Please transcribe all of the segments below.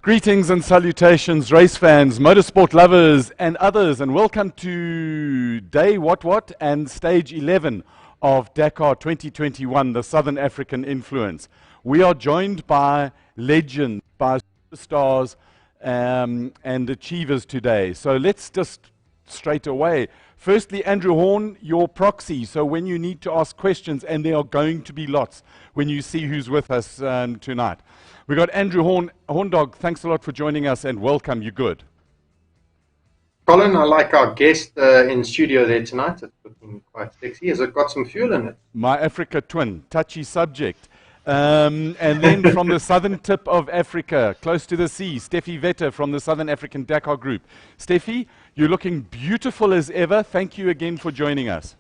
Greetings and salutations, race fans, motorsport lovers, and others, and welcome to day what and stage 11 of Dakar 2021, the Southern African Influence. We are joined by legends, by superstars, and achievers today. So let's just straight away. Firstly, Andrew Horn, your proxy. So when you need to ask questions, and there are going to be lots when you see who's with us tonight. We got Andrew Horn. Horndog, thanks a lot for joining us and welcome. You good? Colin, I like our guest in studio there tonight. It's looking quite sexy. Has it got some fuel in it? My Africa twin, touchy subject. And then from the southern tip of Africa, close to the sea, Steffi Vetter from the Southern African Dakar Group. Steffi, you're looking beautiful as ever. Thank you again for joining us.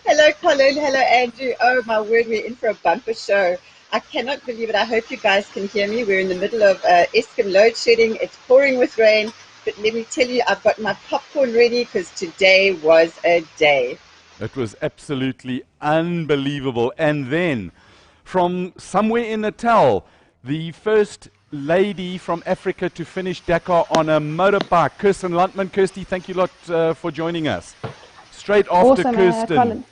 Hello, Colin. Hello, Andrew. Oh, my word, we're in for a bumper show. I cannot believe it. I hope you guys can hear me. We're in the middle of Eskom load shedding. It's pouring with rain. But let me tell you, I've got my popcorn ready because today was a day. It was absolutely unbelievable. And then, from somewhere in Natal, the first lady from Africa to finish Dakar on a motorbike, Kirsten Landman. Kirsty, thank you a lot for joining us. Straight after Awesome, Kirsten. Colin.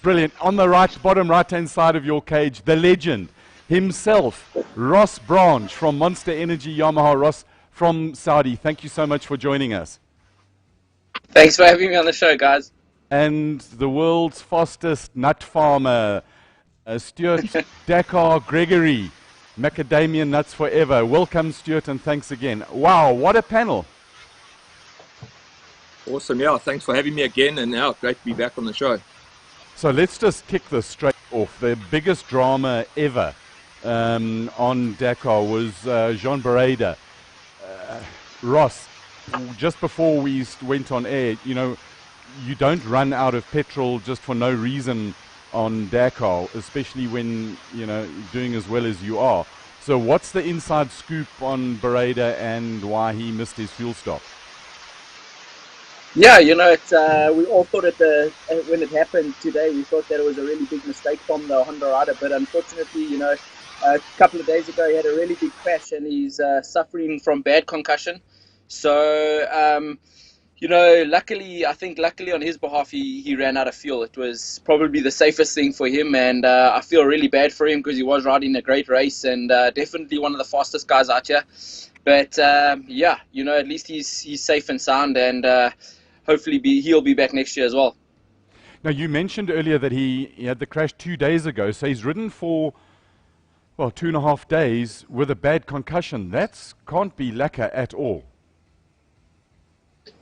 Brilliant. On the right, bottom right-hand side of your cage, the legend himself, Ross Branch from Monster Energy Yamaha. Ross from Saudi, thank you so much for joining us. Thanks for having me on the show, guys. And the world's fastest nut farmer, Stuart Dakar Gregory, Macadamia Nuts Forever. Welcome, Stuart, and thanks again. Wow, what a panel. Awesome, yeah, thanks for having me again, and now great to be back on the show. So let's just kick this straight off. The biggest drama ever on Dakar was Jean Bereta. Ross, just before we went on air, you know, you don't run out of petrol just for no reason on Dakar, especially when, you know, doing as well as you are. So what's the inside scoop on Bereta and why he missed his fuel stop? Yeah, you know, we all thought when it happened today, we thought that it was a really big mistake from the Honda rider. But unfortunately, you know, a couple of days ago, he had a really big crash and he's suffering from bad concussion. So, you know, luckily on his behalf, he ran out of fuel. It was probably the safest thing for him. And I feel really bad for him because he was riding a great race and definitely one of the fastest guys out here. But, yeah, you know, at least he's safe and sound and hopefully he'll be back next year as well. Now, you mentioned earlier that he had the crash 2 days ago, so he's ridden for, well, 2.5 days with a bad concussion. That can't be lacquer at all.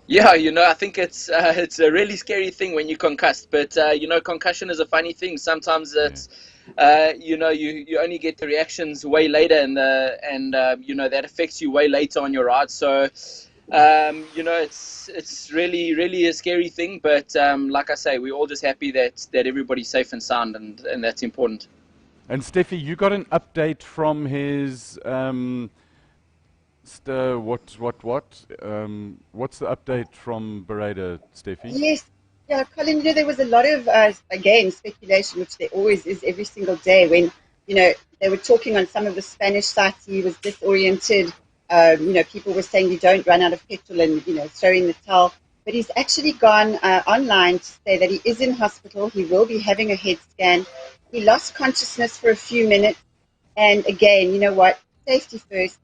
Yeah, you know, I think it's a really scary thing when you concussed, but, you know, concussion is a funny thing. Sometimes it's, you know, you only get the reactions way later and you know, that affects you way later on your ride. So, you know, it's really a scary thing, but like I say, we're all just happy that everybody's safe and sound, and that's important. And Steffi, you got an update from his what's the update from Bereta, Steffi? Yes. Yeah, Colin, you know, there was a lot of, again, speculation, which there always is every single day when, you know, they were talking on some of the Spanish sites, he was disoriented. You know, people were saying you don't run out of petrol and, you know, throwing the towel. But he's actually gone online to say that he is in hospital. He will be having a head scan. He lost consciousness for a few minutes. And again, you know what? Safety first.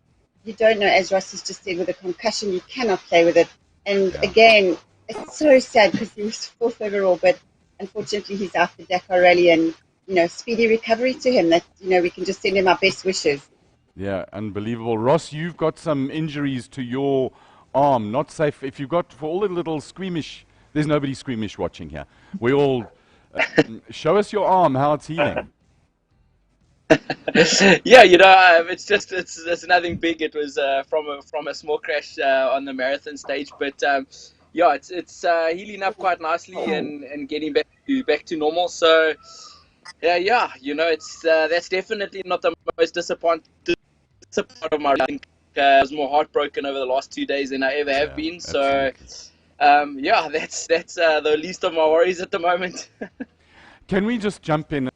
You don't know, as Ross has just said, with a concussion, you cannot play with it. And again, it's so sad because he was fourth overall. But unfortunately, he's out the Dakar rally and, you know, speedy recovery to him. That, you know, we can just send him our best wishes. Yeah, unbelievable. Ross, you've got some injuries to your arm. Not safe. If you've got, for all the little squeamish, there's nobody squeamish watching here. We all, show us your arm, how it's healing. Yeah, you know, it's nothing big. It was from a small crash on the marathon stage, but yeah, it's healing up quite nicely and getting back to normal. So yeah, you know, it's that's definitely not the most disappointing part of my life. I think I was more heartbroken over the last 2 days than I ever have been. So yeah, that's the least of my worries at the moment. Can we just jump in?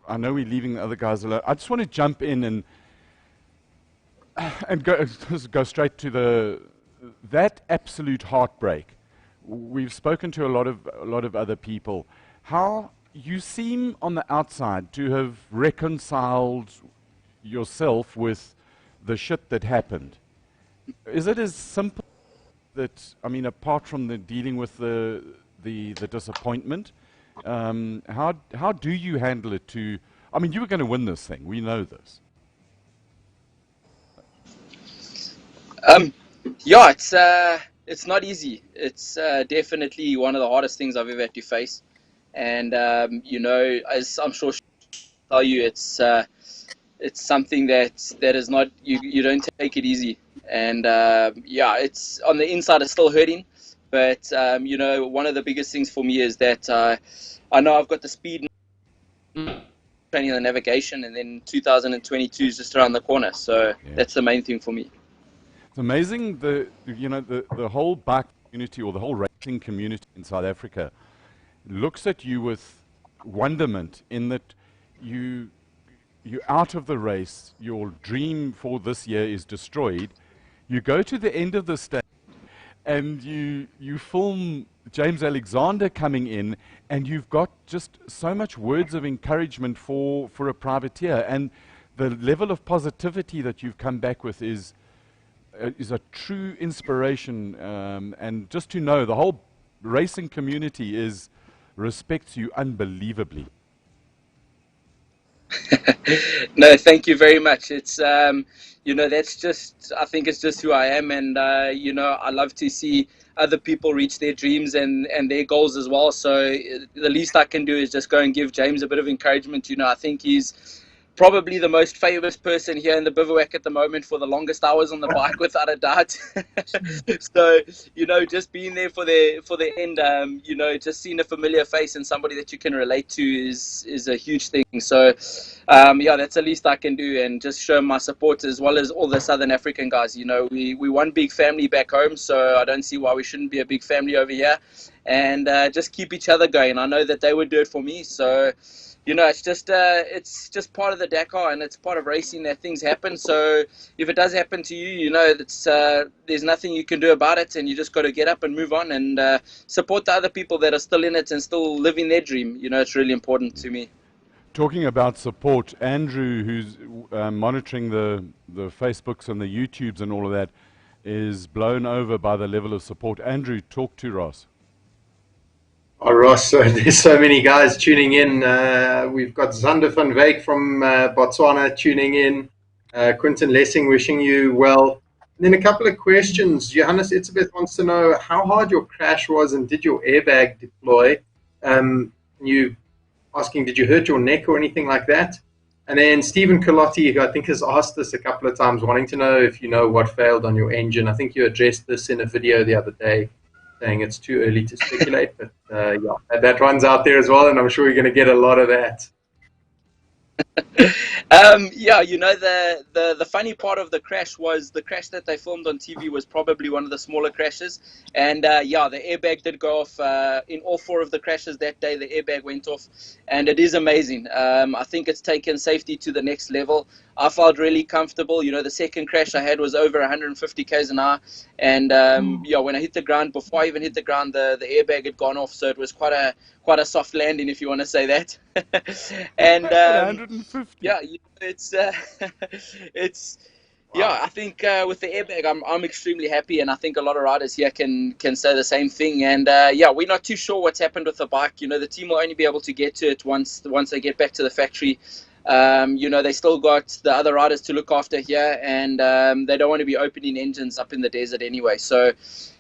I know we're leaving the other guys alone. I just want to jump in and And go straight to that absolute heartbreak. We've spoken to a lot of other people. How you seem on the outside to have reconciled yourself with the shit that happened. Is it as simple that, I mean, apart from the dealing with the disappointment, how do you handle it to, I mean, you were going to win this thing, we know this. Yeah, it's not easy. It's definitely one of the hardest things I've ever had to face. And you know, as I'm sure she'll tell you, it's something that is not, you don't take it easy. And yeah, it's on the inside, it's still hurting. But you know, one of the biggest things for me is that I know I've got the speed training and the navigation, and then 2022 is just around the corner. So that's the main thing for me. It's amazing the whole bike community or the whole racing community in South Africa looks at you with wonderment in that you're out of the race, your dream for this year is destroyed. You go to the end of the stage and you film James Alexander coming in, and you've got just so much words of encouragement for a privateer, and the level of positivity that you've come back with is a true inspiration, and just to know the whole racing community respects you unbelievably. No, thank you very much. It's you know, that's just, I think it's just who I am, and you know, I love to see other people reach their dreams and their goals as well. So the least I can do is just go and give James a bit of encouragement. You know, I think he's probably the most famous person here in the Bivouac at the moment for the longest hours on the bike, without a doubt. So, you know, just being there for the end, you know, just seeing a familiar face and somebody that you can relate to is a huge thing. So, yeah, that's the least I can do, and just show my support as well as all the Southern African guys. You know, we one big family back home, so I don't see why we shouldn't be a big family over here, and just keep each other going. I know that they would do it for me, so. You know, it's just part of the Dakar, and it's part of racing that things happen. So if it does happen to you, you know, there's nothing you can do about it, and you just got to get up and move on and support the other people that are still in it and still living their dream. You know, it's really important to me. Talking about support, Andrew, who's monitoring the Facebooks and the YouTubes and all of that, is blown over by the level of support. Andrew, talk to Ross. Oh, Ross, there's so many guys tuning in. We've got Zander van Wyk from Botswana tuning in. Quinton Lessing wishing you well. And then a couple of questions. Johannes Itzebeth wants to know how hard your crash was and did your airbag deploy? You asking, did you hurt your neck or anything like that? And then Stephen Colotti, who I think has asked this a couple of times, wanting to know if you know what failed on your engine. I think you addressed this in a video the other day, saying it's too early to speculate, but yeah, that one's out there as well, and I'm sure you're going to get a lot of that. Yeah, you know, the funny part of the crash was the crash that they filmed on TV was probably one of the smaller crashes, and yeah, the airbag did go off in all 4 of the crashes that day. The airbag went off, and it is amazing. I think it's taken safety to the next level. I felt really comfortable. You know, the second crash I had was over 150 k's an hour, and yeah, when I hit the ground, before I even hit the ground, the airbag had gone off, so it was quite a soft landing, if you want to say that. And 150. yeah, it's yeah, I think with the airbag, I'm extremely happy, and I think a lot of riders here can say the same thing. And yeah, we're not too sure what's happened with the bike. You know, the team will only be able to get to it once they get back to the factory. You know, they still got the other riders to look after here, and they don't want to be opening engines up in the desert anyway. So,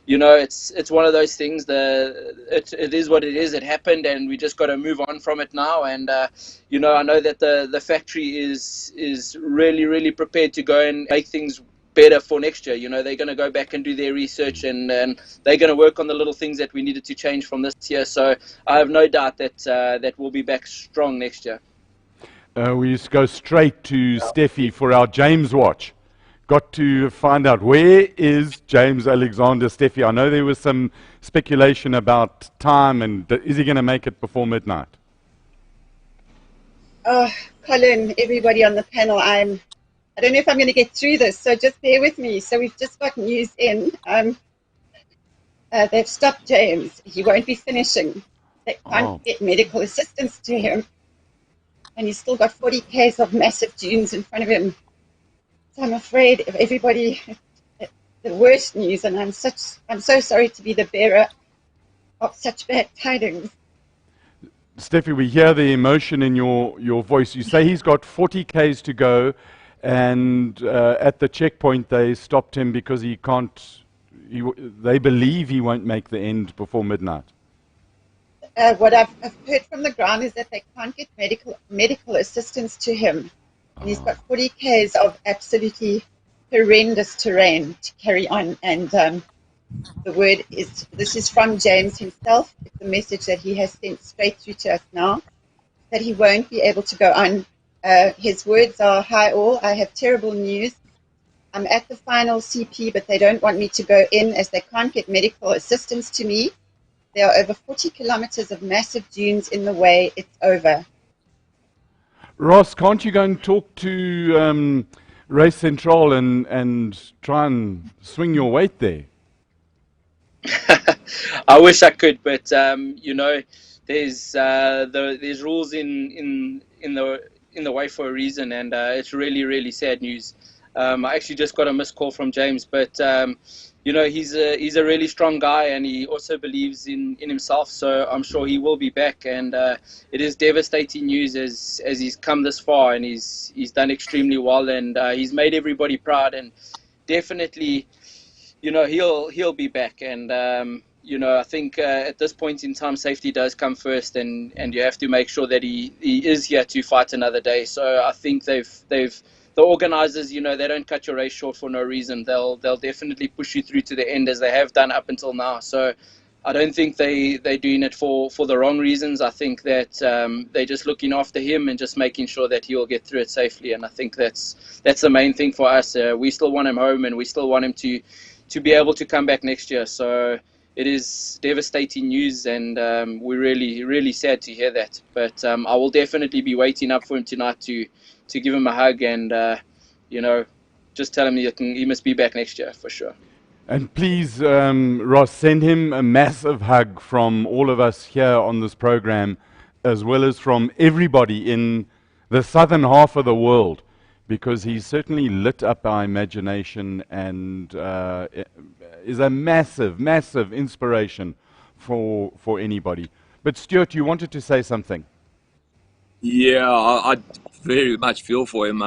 you know, it's one of those things. It is what it is. It happened, and we just got to move on from it now. And you know, I know that the factory is really prepared to go and make things better for next year. You know, they're going to go back and do their research, and they're going to work on the little things that we needed to change from this year. So I have no doubt that we'll be back strong next year. We used to go straight to Steffi for our James watch. Got to find out, where is James Alexander, Steffi? I know there was some speculation about time, and is he going to make it before midnight? Oh, Colin, everybody on the panel, I'm I don't know if I'm going to get through this, so just bear with me. So we've just got news in. They've stopped James. He won't be finishing. They can't get medical assistance to him. And he's still got 40 Ks of massive dunes in front of him. So I'm afraid of everybody, the worst news, and I'm so sorry to be the bearer of such bad tidings. Steffi, we hear the emotion in your voice. You say he's got 40 Ks to go, and at the checkpoint they stopped him because he can't. They believe he won't make the end before midnight. What I've heard from the ground is that they can't get medical assistance to him. And he's got 40 Ks of absolutely horrendous terrain to carry on. And the word is, this is from James himself. It's a message that he has sent straight through to us now, that he won't be able to go on. His words are, "Hi all, I have terrible news. I'm at the final CP, but they don't want me to go in as they can't get medical assistance to me. There are over 40 kilometers of massive dunes in the way. It's over." Ross, can't you go and talk to Race Central and try and swing your weight there? I wish I could, but you know, there's rules in the way for a reason, and it's really sad news. I actually just got a missed call from James, but you know, he's a really strong guy, and he also believes in himself. So I'm sure he will be back. And it is devastating news as he's come this far, and he's done extremely well, and he's made everybody proud. And definitely, you know, he'll be back. And you know, I think at this point in time, safety does come first, and you have to make sure that he is here to fight another day. So I think the organizers, you know, they don't cut your race short for no reason. They'll definitely push you through to the end, as they have done up until now. So I don't think they're doing it for the wrong reasons. I think that they're just looking after him and just making sure that he'll get through it safely. And I think that's the main thing for us. We still want him home, and we still want him to be able to come back next year. So it is devastating news, and we're really sad to hear that. But I will definitely be waiting up for him tonight to give him a hug, and you know, just tell him he must be back next year for sure. And please, Ross, send him a massive hug from all of us here on this program, as well as from everybody in the southern half of the world, because he's certainly lit up our imagination and is a massive inspiration for anybody. But Stuart, you wanted to say something. Yeah, I very much feel for him.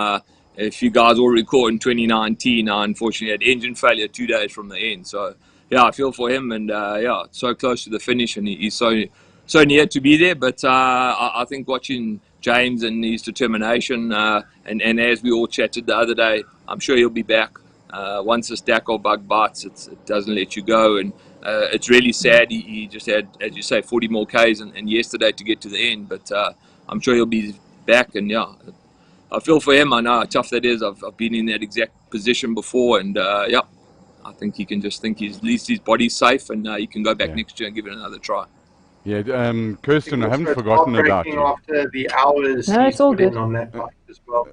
If you guys all recall, in 2019, I unfortunately had engine failure 2 days from the end. So, yeah, I feel for him, and yeah, so close to the finish, and he's so near to be there. But I think watching James and his determination, and as we all chatted the other day, I'm sure he'll be back. Once this Dakar bug bites, it doesn't let you go, and it's really sad. He just had, as you say, 40 more Ks and yesterday to get to the end, but I'm sure he'll be back. And yeah, I feel for him. I know how tough that is. I've been in that exact position before, and yeah, I think he can just think at least his body's safe, and he can go back next year and give it another try. Yeah, Kirsten, I haven't forgotten about you. After the hours No, it's all good. on that bike as well.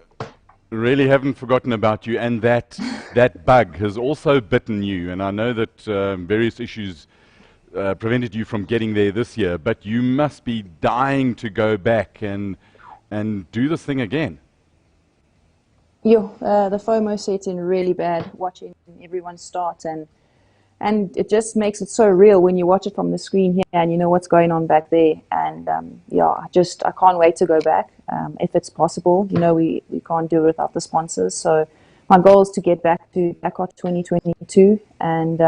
Really haven't forgotten about you, and that bug has also bitten you, and I know that various issues prevented you from getting there this year, but you must be dying to go back and do this thing again. Yeah, the FOMO sets in really bad watching everyone start, and it just makes it so real when you watch it from the screen here and you know what's going on back there. And yeah, I can't wait to go back if it's possible. You know, we can't do it without the sponsors. So my goal is to get back to Dakar 2022 and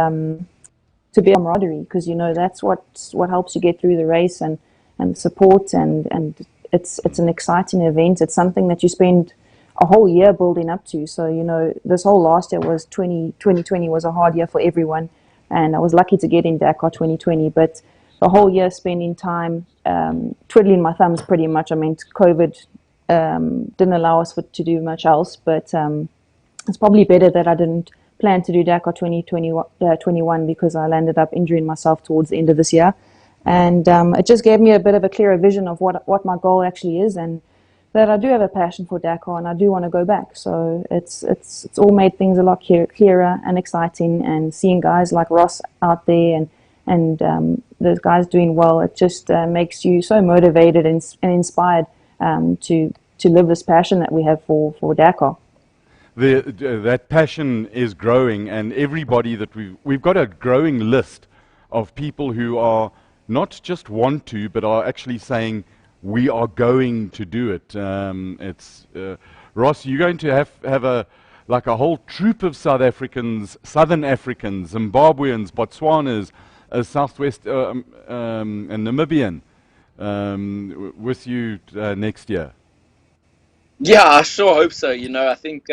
to be camaraderie, because you know that's what helps you get through the race, and support, and it's an exciting event. It's something that you spend a whole year building up to. So, you know, this whole last year was 2020 was a hard year for everyone, and I was lucky to get in Dakar 2020, but the whole year spending time twiddling my thumbs pretty much. I mean, COVID didn't allow us to do much else, but it's probably better that I didn't plan to do Dakar 2021 because I landed up injuring myself towards the end of this year. And it just gave me a bit of a clearer vision of what my goal actually is, and that I do have a passion for Dakar and I do want to go back. So it's all made things a lot clearer and exciting, and seeing guys like Ross out there and those guys doing well, it just makes you so motivated and inspired to live this passion that we have for Dakar. That passion is growing, and everybody that we've got a growing list of people who are not just want to, but are actually saying we are going to do it. Ross, you're going to have a whole troop of South Africans, Southern Africans, Zimbabweans, Botswanas, Southwest and Namibian with you next year. Yeah, I sure hope so. You know, I think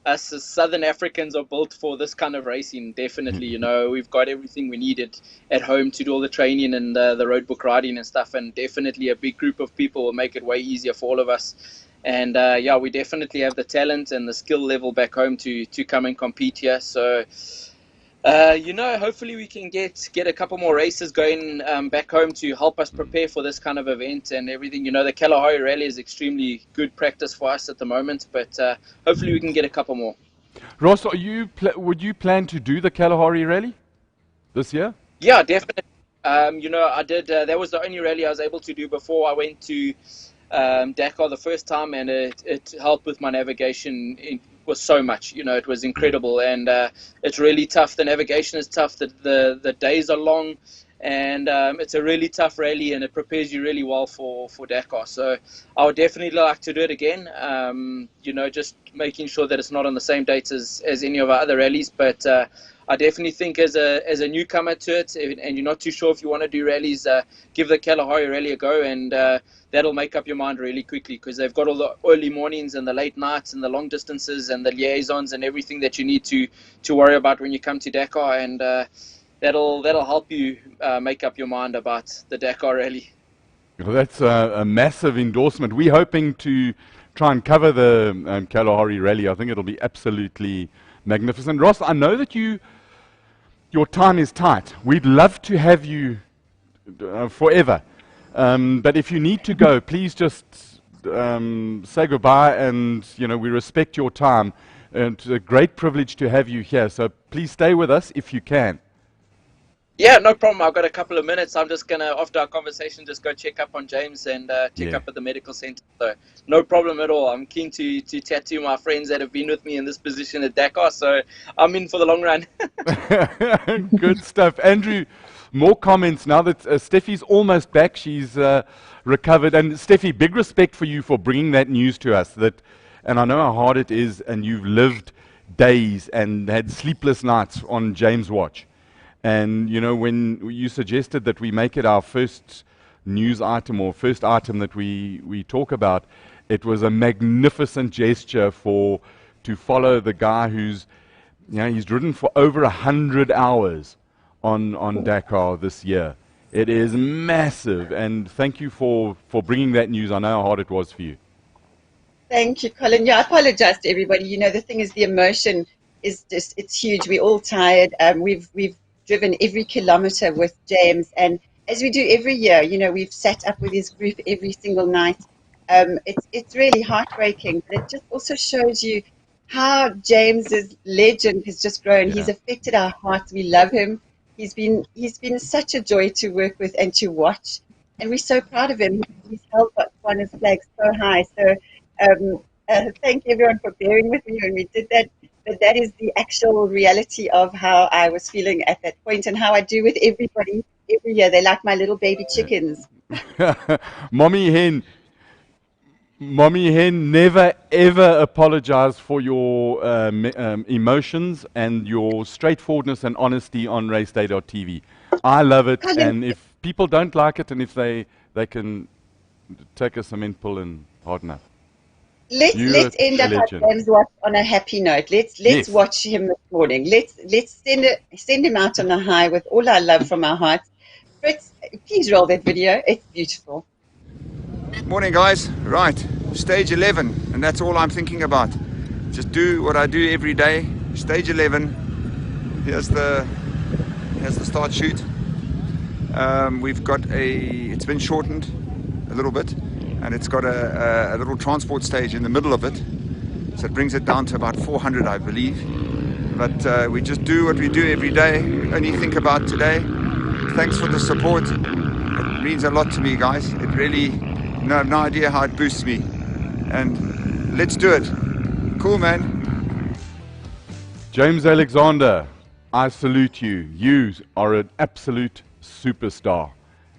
us as Southern Africans are built for this kind of racing, definitely. You know, we've got everything we needed at home to do all the training and the road book riding and stuff, and definitely a big group of people will make it way easier for all of us. And yeah, we definitely have the talent and the skill level back home to come and compete here. So you know, hopefully we can get a couple more races going back home to help us prepare for this kind of event and everything. You know, the Kalahari Rally is extremely good practice for us at the moment, but hopefully we can get a couple more. Ross, would you plan to do the Kalahari Rally this year? Yeah, definitely. You know, I did. That was the only rally I was able to do before I went to Dakar the first time, and it helped with my navigation. It was so much, you know, it was incredible, and it's really tough. The navigation is tough. The days are long, and it's a really tough rally, and it prepares you really well for Dakar. So I would definitely like to do it again. You know, just making sure that it's not on the same dates as any of our other rallies, but I definitely think as a newcomer to it, and you're not too sure if you want to do rallies, give the Kalahari Rally a go, and that'll make up your mind really quickly, because they've got all the early mornings and the late nights and the long distances and the liaisons and everything that you need to worry about when you come to Dakar, and that'll help you make up your mind about the Dakar Rally. Well, that's a massive endorsement. We're hoping to try and cover the Kalahari Rally. I think it'll be absolutely magnificent. Ross, I know that your time is tight. We'd love to have you forever. But if you need to go, please just say goodbye, and you know, we respect your time. And it's a great privilege to have you here. So please stay with us if you can. Yeah, no problem. I've got a couple of minutes. I'm just gonna, after our conversation, just go check up on James and check up at the medical center. So no problem at all. I'm keen to chat to my friends that have been with me in this position at Dakar. So I'm in for the long run. Good stuff, Andrew. More comments now that Steffi's almost back. She's recovered. And Steffi, big respect for you for bringing that news to us. And I know how hard it is, and you've lived days and had sleepless nights on James' watch. And, you know, when you suggested that we make it our first news item or first item that we talk about, it was a magnificent gesture to follow the guy who's, you know, he's ridden for over 100 hours on Dakar this year. It is massive, and thank you for bringing that news. I know how hard it was for you. Thank you, Colin. Yeah, I apologize to everybody. You know, the thing is, the emotion is just, it's huge. We're all tired. We've driven every kilometer with James, and as we do every year, you know, we've sat up with his group every single night. It's really heartbreaking, but it just also shows you how James's legend has just grown. Yeah. He's affected our hearts. We love him. He's been such a joy to work with and to watch, and we're so proud of him. He's held Botswana's flag so high. So thank you everyone for bearing with me when we did that. But that is the actual reality of how I was feeling at that point, and how I do with everybody every year. They're like my little baby chickens. Mommy hen never ever apologize for your emotions and your straightforwardness and honesty on Raceday.tv. I love it, and if people don't like it, and if they can take a cement pull and harden up. Let's end up our James watch on a happy note. Let's watch him this morning. Let's send him out on a high with all our love from our hearts. Fritz, please roll that video. It's beautiful. Morning, guys. Right, stage 11, and that's all I'm thinking about. Just do what I do every day. Stage 11. Here's the start chute. We've got it's been shortened a little bit. and it's got a little transport stage in the middle of it, so it brings it down to about 400, I believe. But we just do what we do every day, only think about today. Thanks for the support. It means a lot to me, guys. It really, you have no idea how it boosts me. And let's do it. Cool, man. James Alexander, I salute you. You are an absolute superstar.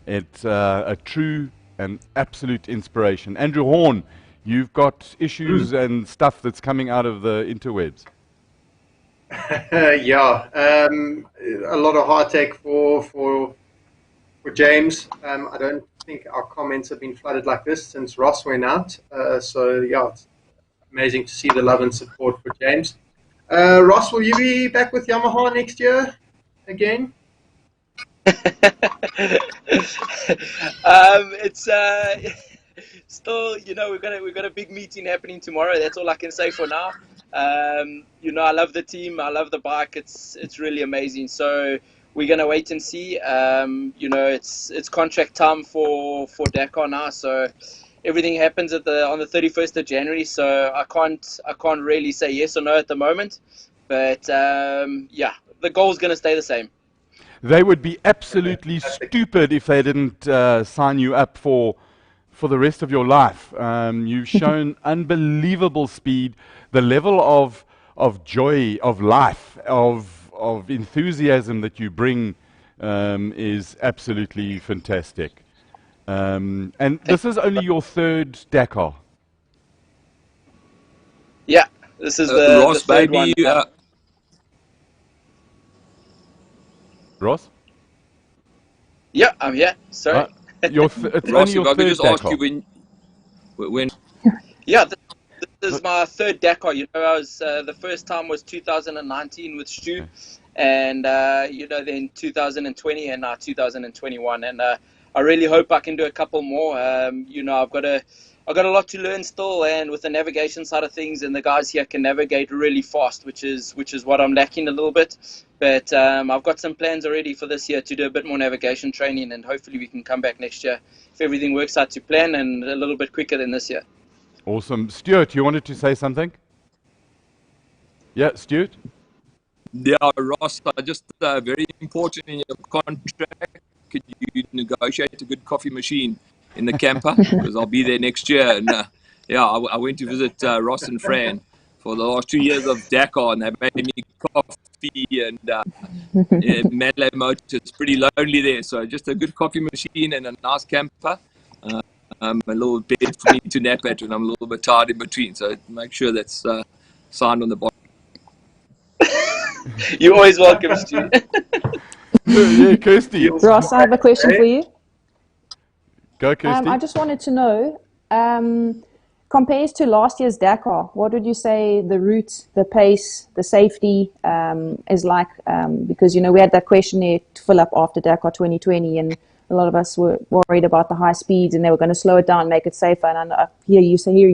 It's a true and absolute inspiration. Andrew Horn, you've got issues and stuff that's coming out of the interwebs. Yeah, a lot of heartache for James. I don't think our comments have been flooded like this since Ross went out. So yeah, it's amazing to see the love and support for James. Ross, will you be back with Yamaha next year again? It's still, we've got a big meeting happening tomorrow. That's all I can say for now. I love the team. I love the bike. It's really amazing. So we're gonna wait and see. It's contract time for Dakar now. So everything happens on the 31st of January. So I can't really say yes or no at the moment. But the goal's gonna stay the same. They would be absolutely stupid if they didn't sign you up for the rest of your life. You've shown unbelievable speed. The level of joy, of life, of enthusiasm that you bring is absolutely fantastic. And this is only your third Dakar. Yeah, this is the Ross, third baby. one. Ross? Yeah, I'm here. Sorry. It's Ross, only your if I could third just ask Dakar. you when Yeah, this is my third Dakar. I was the first time was 2019 with Stu, and then 2020 and now 2021. And I really hope I can do a couple more. I've got a lot to learn still, and with the navigation side of things, and the guys here can navigate really fast, which is what I'm lacking a little bit. But I've got some plans already for this year to do a bit more navigation training, and hopefully we can come back next year if everything works out to plan and a little bit quicker than this year. Awesome. Stuart, you wanted to say something? Yeah, Stuart? Yeah, Ross, just very important in your contract. Could you negotiate a good coffee machine in the camper? Because I'll be there next year. And I went to visit Ross and Fran for the last 2 years of Dakar, and they made me coffee and Malay Motor. It's pretty lonely there, so just a good coffee machine and a nice camper. A little bed for me to nap at when I'm a little bit tired in between. So make sure that's signed on the bottom. You're always welcome, Stu. Yeah, Kirsty. Ross, I have a question for you. Go, Kirsty. I just wanted to know, compared to last year's Dakar, what would you say the route, the pace, the safety is like? Because, we had that questionnaire to fill up after Dakar 2020, and a lot of us were worried about the high speeds, and they were going to slow it down, make it safer. And I hearing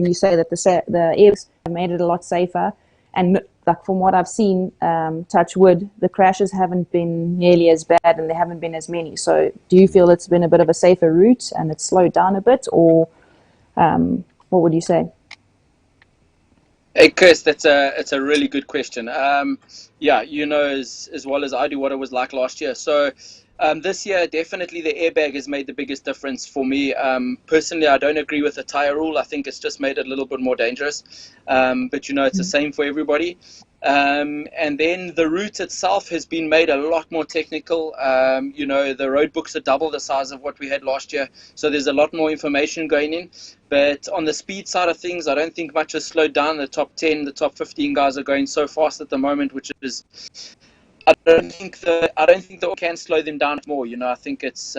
you say that the airs made it a lot safer. And like from what I've seen, touch wood, the crashes haven't been nearly as bad, and there haven't been as many. So do you feel it's been a bit of a safer route and it's slowed down a bit, or what would you say? Hey, Chris, it's a really good question. As well as I do what it was like last year. So this year, definitely the airbag has made the biggest difference for me. Personally, I don't agree with the tire rule. I think it's just made it a little bit more dangerous. But it's the same for everybody. And then the route itself has been made a lot more technical. The road books are double the size of what we had last year. So there's a lot more information going in. But on the speed side of things, I don't think much has slowed down. The top 10, the top 15 guys are going so fast at the moment, which is... I don't think the can slow them down more. I think it's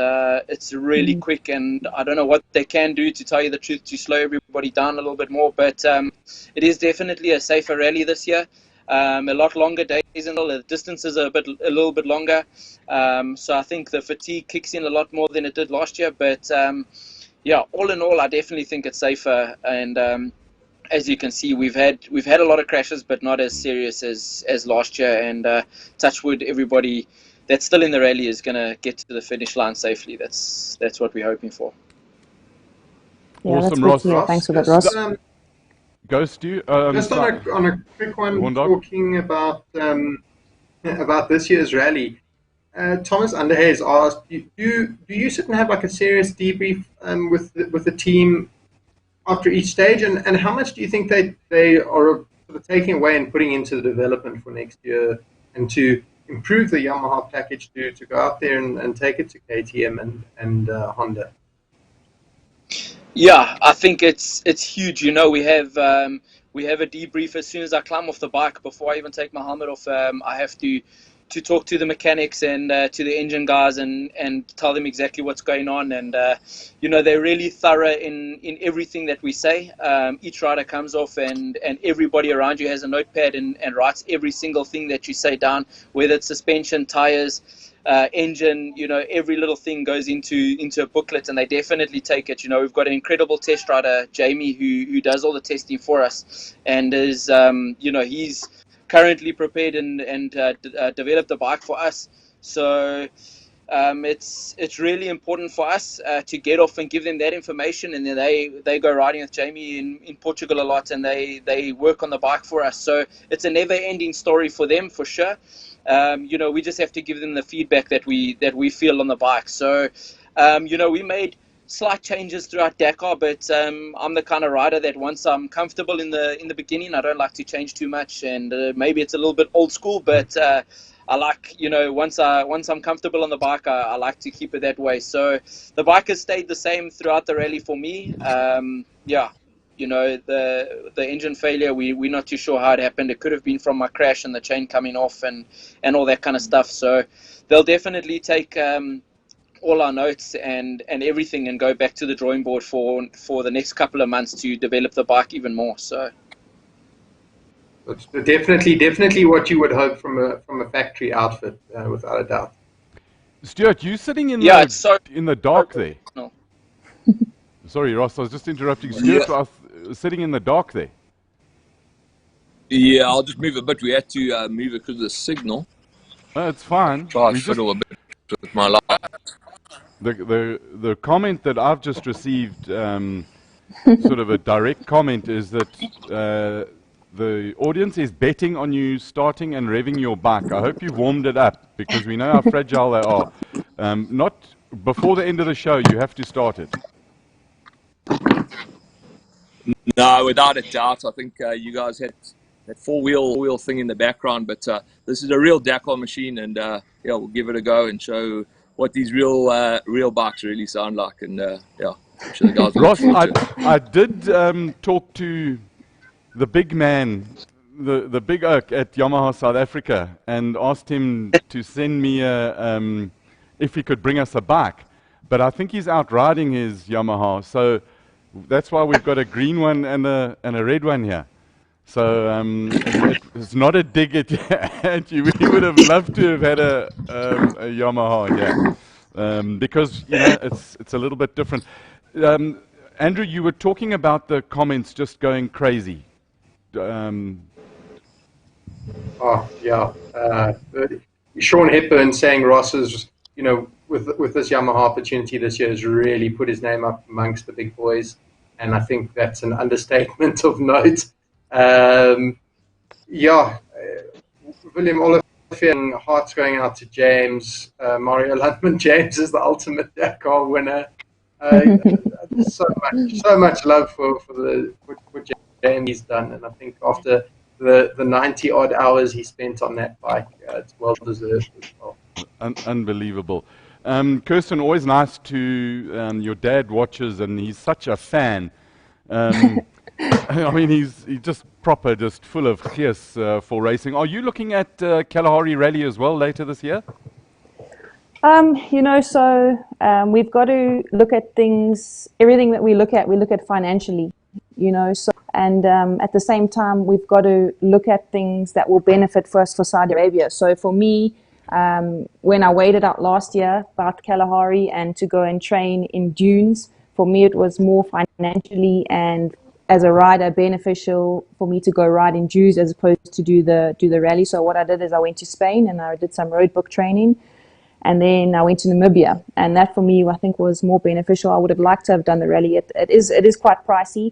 really quick, and I don't know what they can do, to tell you the truth, to slow everybody down a little bit more. But it is definitely a safer rally this year. A lot longer days, and all the distances are a little bit longer. So I think the fatigue kicks in a lot more than it did last year. But all in all, I definitely think it's safer. And as you can see, we've had a lot of crashes, but not as serious as last year. And touch wood, everybody that's still in the rally is going to get to the finish line safely. That's what we're hoping for. Yeah, that's Awesome, good Ross. to hear. Ross, Thanks for that, just, Ross. Go, Stu. just on a quick one, Warndog. talking about this year's rally. Thomas Underhay has asked, do you sit and have like a serious debrief with the team after each stage, and how much do you think they are sort of taking away and putting into the development for next year and to improve the Yamaha package to go out there and take it to KTM and Honda? Yeah, I think it's huge. You know, we have a debrief as soon as I climb off the bike. Before I even take my helmet off, I have to talk to the mechanics and to the engine guys and tell them exactly what's going on. And you know, they're really thorough in everything that we say. Each rider comes off and everybody around you has a notepad and writes every single thing that you say down, whether it's suspension, tires, engine, you know, every little thing goes into a booklet, and they definitely take it. You know, we've got an incredible test rider, Jamie, who does all the testing for us, and is you know, he's currently prepared and developed the bike for us. So it's really important for us to get off and give them that information, and then they go riding with Jamie in Portugal a lot, and they work on the bike for us. So it's a never-ending story for them, for sure. You know, we just have to give them the feedback that we feel on the bike. So you know, we made slight changes throughout Dakar, but I'm the kind of rider that once I'm comfortable in the beginning, I don't like to change too much, and maybe it's a little bit old school, but I like, you know, once I'm comfortable on the bike, I like to keep it that way. So the bike has stayed the same throughout the rally for me. Yeah, you know, the engine failure, we're not too sure how it happened. It could have been from my crash and the chain coming off and all that kind of stuff. So they'll definitely take all our notes and everything and go back to the drawing board for the next couple of months to develop the bike even more. So it's definitely what you would hope from a factory outfit, without a doubt. Stuart, you sitting in in the dark there. No. Sorry, Ross, I was just interrupting. Stuart was sitting in the dark there. Yeah, I'll just move a bit. We had to move it because of the signal. It's fine. Try to fiddle a bit with my life. The comment that I've just received, sort of a direct comment, is that the audience is betting on you starting and revving your bike. I hope you've warmed it up, because we know how fragile they are. Not before the end of the show, you have to start it. No, without a doubt. I think you guys had that four-wheel thing in the background, but this is a real Dakar machine, and yeah, we'll give it a go and show what these real bikes really sound like. And yeah, I'm sure the guys will Ross, look forward to it. I did talk to the big man, the big oak at Yamaha South Africa, and asked him to send me if he could bring us a bike. But I think he's out riding his Yamaha, so that's why we've got a green one and a red one here. So it's not a dig at you. We would have loved to have had a Yamaha, yeah, because you know it's a little bit different. Andrew, you were talking about the comments just going crazy. Oh yeah, Sean Hepburn saying Ross is, you know, with this Yamaha opportunity this year, has really put his name up amongst the big boys, and I think that's an understatement of note. Yeah, William Oliver and hearts going out to James. Mario Lundman. James is the ultimate Dakar winner. So much love for what James has done, and I think after the 90 odd hours he spent on that bike, it's well deserved as well. Unbelievable. Kirsten, always nice to your dad watches, and he's such a fan. I mean, he's just proper, just full of gears for racing. Are you looking at Kalahari Rally as well later this year? You know, so we've got to look at things, everything that we look at financially, you know, so, and at the same time, we've got to look at things that will benefit first for Saudi Arabia. So for me, when I waited out last year about Kalahari and to go and train in dunes, for me, it was more financially and as a rider beneficial for me to go ride in dunes as opposed to do the rally. So what I did is I went to Spain and I did some road book training. And then I went to Namibia, and that for me, I think, was more beneficial. I would have liked to have done the rally. It is quite pricey.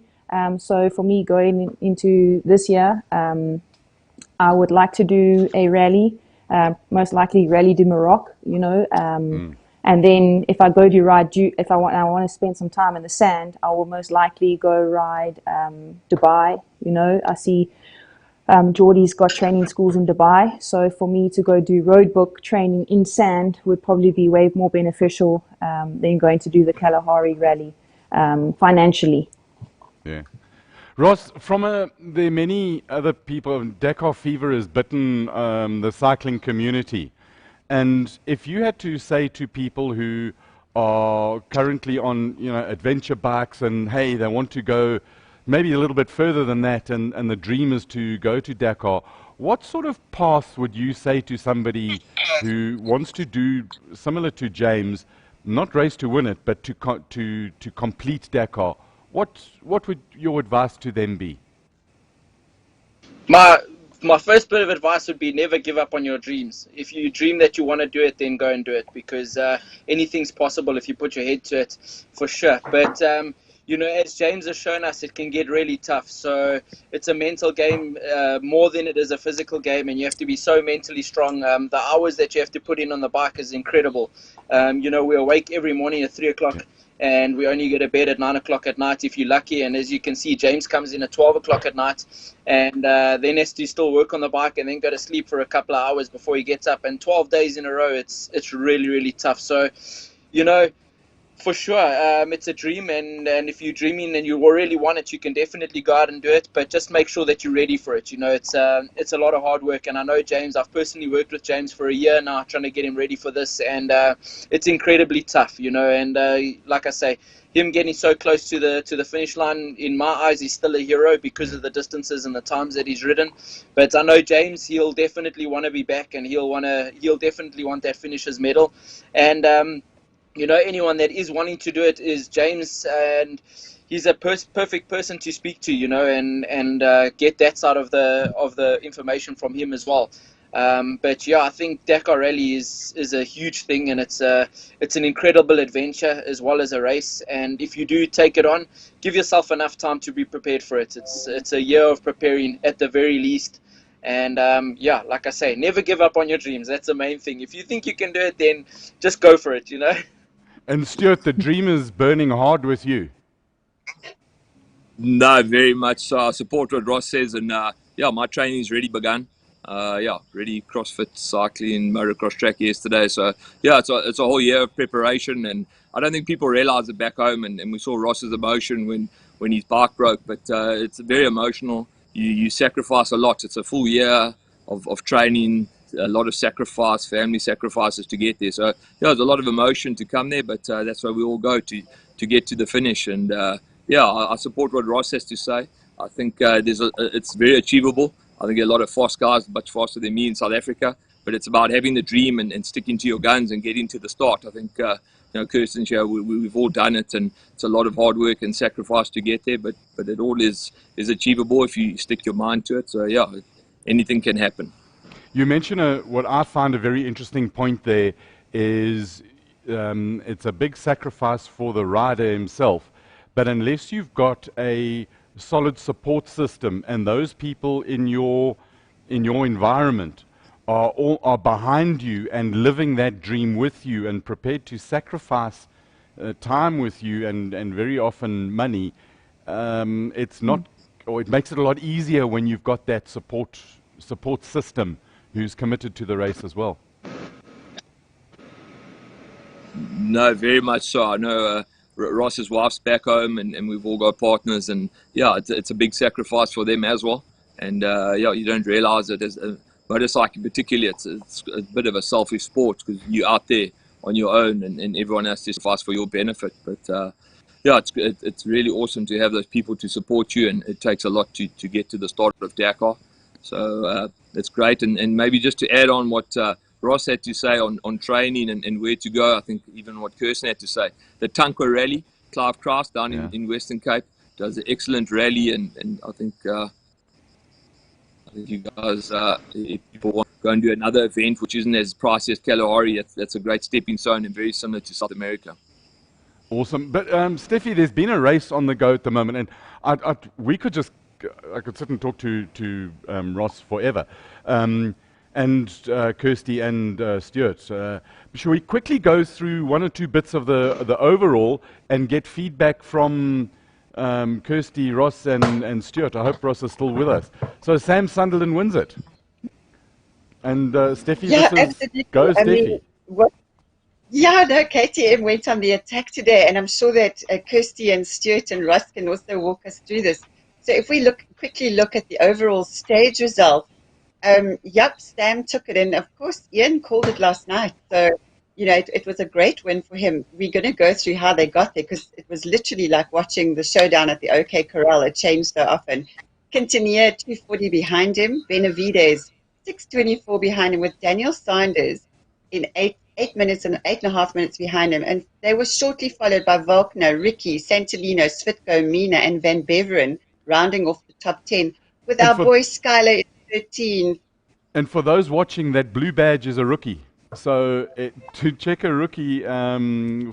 So for me, going into this year, I would like to do a rally, most likely Rally du Maroc, and then if I go to ride, if I want to spend some time in the sand, I will most likely go ride Dubai. I see Geordie's got training schools in Dubai, so for me to go do road book training in sand would probably be way more beneficial than going to do the Kalahari rally financially. Yeah. Ross, there are many other people, Dakar fever has bitten the cycling community. And if you had to say to people who are currently on, adventure bikes and, hey, they want to go maybe a little bit further than that and the dream is to go to Dakar, what sort of path would you say to somebody who wants to do, similar to James, not race to win it, but to complete Dakar? What would your advice to them be? My first bit of advice would be never give up on your dreams. If you dream that you want to do it, then go and do it, because anything's possible if you put your head to it, for sure. But as James has shown us, it can get really tough. So it's a mental game more than it is a physical game, and you have to be so mentally strong. The hours that you have to put in on the bike is incredible. We awake every morning at 3 o'clock. Yeah. And we only get to bed at 9 o'clock at night if you're lucky. And as you can see, James comes in at 12 o'clock at night and then has to still work on the bike and then go to sleep for a couple of hours before he gets up. And 12 days in a row, it's really, really tough. So, for sure, it's a dream, and if you're dreaming and you really want it, you can definitely go out and do it, but just make sure that you're ready for it. It's a lot of hard work, and I know James. I've personally worked with James for a year now, trying to get him ready for this, and it's incredibly tough, and like I say, him getting so close to the finish line, in my eyes, he's still a hero because of the distances and the times that he's ridden. But I know James, he'll definitely want to be back, and he'll definitely want that finisher's medal, and anyone that is wanting to do it is James, and he's a perfect person to speak to, and get that side of the information from him as well. But yeah, I think Dakar Rally is a huge thing, and it's an incredible adventure as well as a race. And if you do take it on, give yourself enough time to be prepared for it. It's a year of preparing at the very least. And like I say, never give up on your dreams. That's the main thing. If you think you can do it, then just go for it, And Stuart, the dream is burning hard with you. No, very much so. I support what Ross says, and my training's already begun. Ready CrossFit, cycling, motocross track yesterday. So it's a whole year of preparation, and I don't think people realize it back home. And we saw Ross's emotion when his bike broke, but it's very emotional. You sacrifice a lot. It's a full year of training, a lot of sacrifice, family sacrifices to get there. So there's a lot of emotion to come there, but that's why we all go to get to the finish. And I support what Ross has to say. I think it's very achievable. I think a lot of fast guys, much faster than me in South Africa, but it's about having the dream and sticking to your guns and getting to the start. I think Kirsten here, we've all done it, and it's a lot of hard work and sacrifice to get there, but it all is achievable if you stick your mind to it. So anything can happen. You mentioned what I find a very interesting point there is it's a big sacrifice for the rider himself, but unless you've got a solid support system and those people in your environment are behind you and living that dream with you and prepared to sacrifice time with you and very often money, it makes it a lot easier when you've got that support system who's committed to the race as well. No, very much so. I know Ross's wife's back home, and we've all got partners, and it's a big sacrifice for them as well. And you don't realize it as a motorcycle particularly. It's a bit of a selfish sport because you're out there on your own, and everyone has to sacrifice for your benefit. But it's really awesome to have those people to support you, and it takes a lot to get to the start of Dakar. So it's great, and maybe just to add on what Ross had to say on training and where to go, I think even what Kirsten had to say. The Tankwa Rally, Clive Kraus down in Western Cape does an excellent rally, and I think if you guys, if people want to go and do another event which isn't as pricey as Kalahari, that's a great stepping stone and very similar to South America. Awesome. But Steffi, there's been a race on the go at the moment, and we could just, I could sit and talk to Ross forever, and Kirsty and Stuart. Shall we quickly go through one or two bits of the overall and get feedback from Kirsty, Ross, and Stuart? I hope Ross is still with us. So Sam Sunderland wins it, and Steffi, Yeah, this is absolutely. go I mean, Steffi. yeah, no, KTM went on the attack today, and I'm sure that Kirsty and Stuart and Ross can also walk us through this. So if we quickly look at the overall stage result, yep, Sam took it, and of course Ian called it last night. So, you know, it was a great win for him. We're going to go through how they got there, because it was literally like watching the showdown at the OK Corral. It changed so often. Quintanilla 240 behind him, Benavides 624 behind him, with Daniel Sanders in 8 minutes and 8.5 minutes behind him. And they were shortly followed by Volkner, Ricky, Santolino, Svitko, Mina, and Van Beveren rounding off the top 10, with And our for- boy Skylar in 13. And for those watching, that blue badge is a rookie. So to check a rookie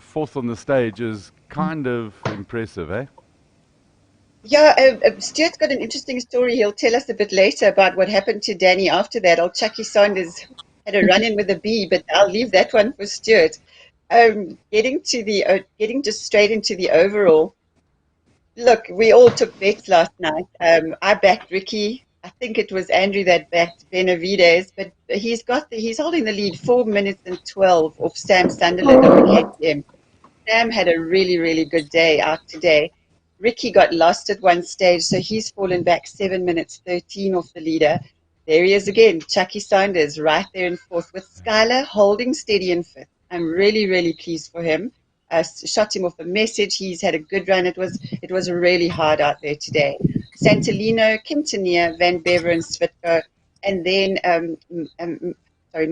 fourth on the stage is kind of impressive, eh? Yeah, Stuart's got an interesting story. He'll tell us a bit later about what happened to Danny after that. Old Chucky Saunders had a run-in with a bee, but I'll leave that one for Stuart. Getting just straight into the overall. Look, we all took bets last night. I backed Ricky. I think it was Andrew that backed Benavides, but he's holding the lead 4 minutes and 12 off Sam Sunderland on the KTM. Sam had a really, really good day out today. Ricky got lost at one stage, so he's fallen back 7 minutes 13 off the leader. There he is again, Chucky Saunders, right there in fourth, with Skylar holding steady in fifth. I'm really, really pleased for him. Shot him off a message. He's had a good run. It was really hard out there today. Santolino, Quintanilla, Van Beveren, Svitko, and then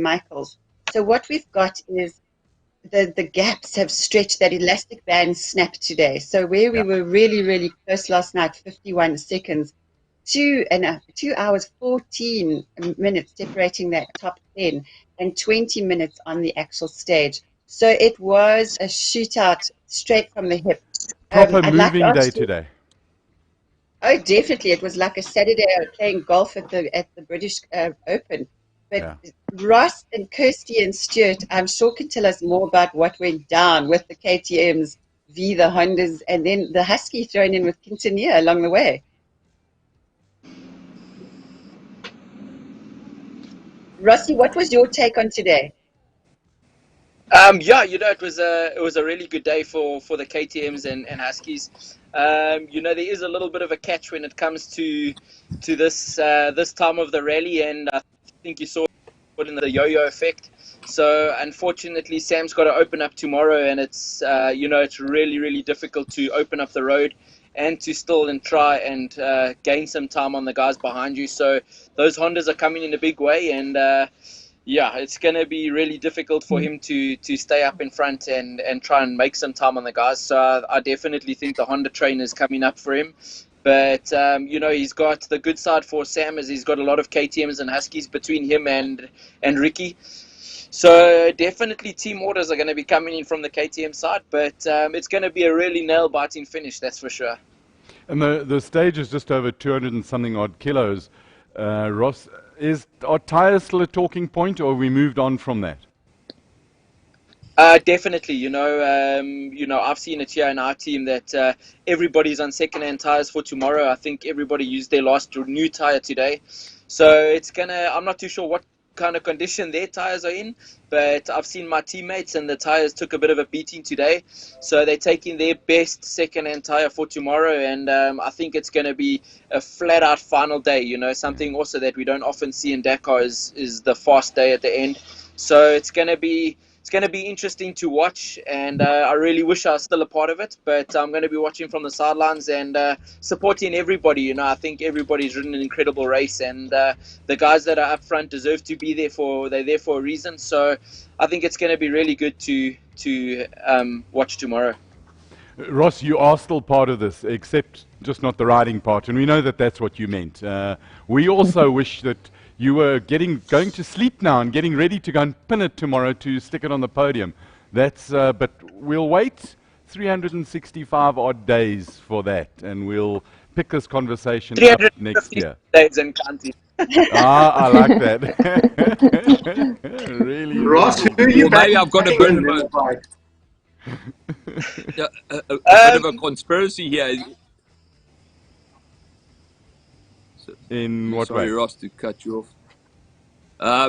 Michaels. So what we've got is the gaps have stretched. That elastic band snapped today. So where we were really, really close last night, 51 seconds, 2 hours 14 minutes separating that top 10, and 20 minutes on the actual stage. So it was a shootout straight from the hip. Proper I'd like to moving ask day you- today. Oh, definitely. It was like a Saturday playing golf at the British Open. But Yeah. Ross and Kirsty and Stuart, I'm sure, can tell us more about what went down with the KTMs, the Hondas, and then the Husky thrown in with Quintanilla along the way. Rossi, what was your take on today? Yeah, it was a really good day for the KTMs and Huskies. There is a little bit of a catch when it comes to this time of the rally, and I think you saw it in the yo-yo effect. So unfortunately, Sam's got to open up tomorrow, and it's it's really, really difficult to open up the road and to still and try and gain some time on the guys behind you. So those Hondas are coming in a big way, and it's going to be really difficult for him to stay up in front and try and make some time on the guys. So I definitely think the Honda train is coming up for him. But, he's got the good side for Sam, as he's got a lot of KTMs and Huskies between him and Ricky. So definitely team orders are going to be coming in from the KTM side, but it's going to be a really nail-biting finish, that's for sure. And the stage is just over 200 and something odd kilos. Ross, are tyres still a talking point, or have we moved on from that? Definitely, I've seen it here in our team that everybody's on second-hand tires for tomorrow. I think everybody used their last new tire today. So I'm not too sure what kind of condition their tires are in, but I've seen my teammates and the tires took a bit of a beating today. So they're taking their best second-hand tire for tomorrow, and I think it's going to be a flat-out final day. Something also that we don't often see in Dakar is the fast day at the end. So it's going to be interesting to watch, and I really wish I was still a part of it, but I'm going to be watching from the sidelines and supporting everybody. I think everybody's ridden an incredible race, and the guys that are up front deserve to be there they're there for a reason. So I think it's going to be really good to watch tomorrow. Ross, you are still part of this, except just not the riding part. And we know that that's what you meant. We also wish that you were going to sleep now and getting ready to go and pin it tomorrow to stick it on the podium. But we'll wait 365 odd days for that, and we'll pick this conversation up next year. Days and counting. I like that. Really, Ross, really who are you maybe I've got a bit of a conspiracy here. In what Sorry, way? Ross, to cut you off.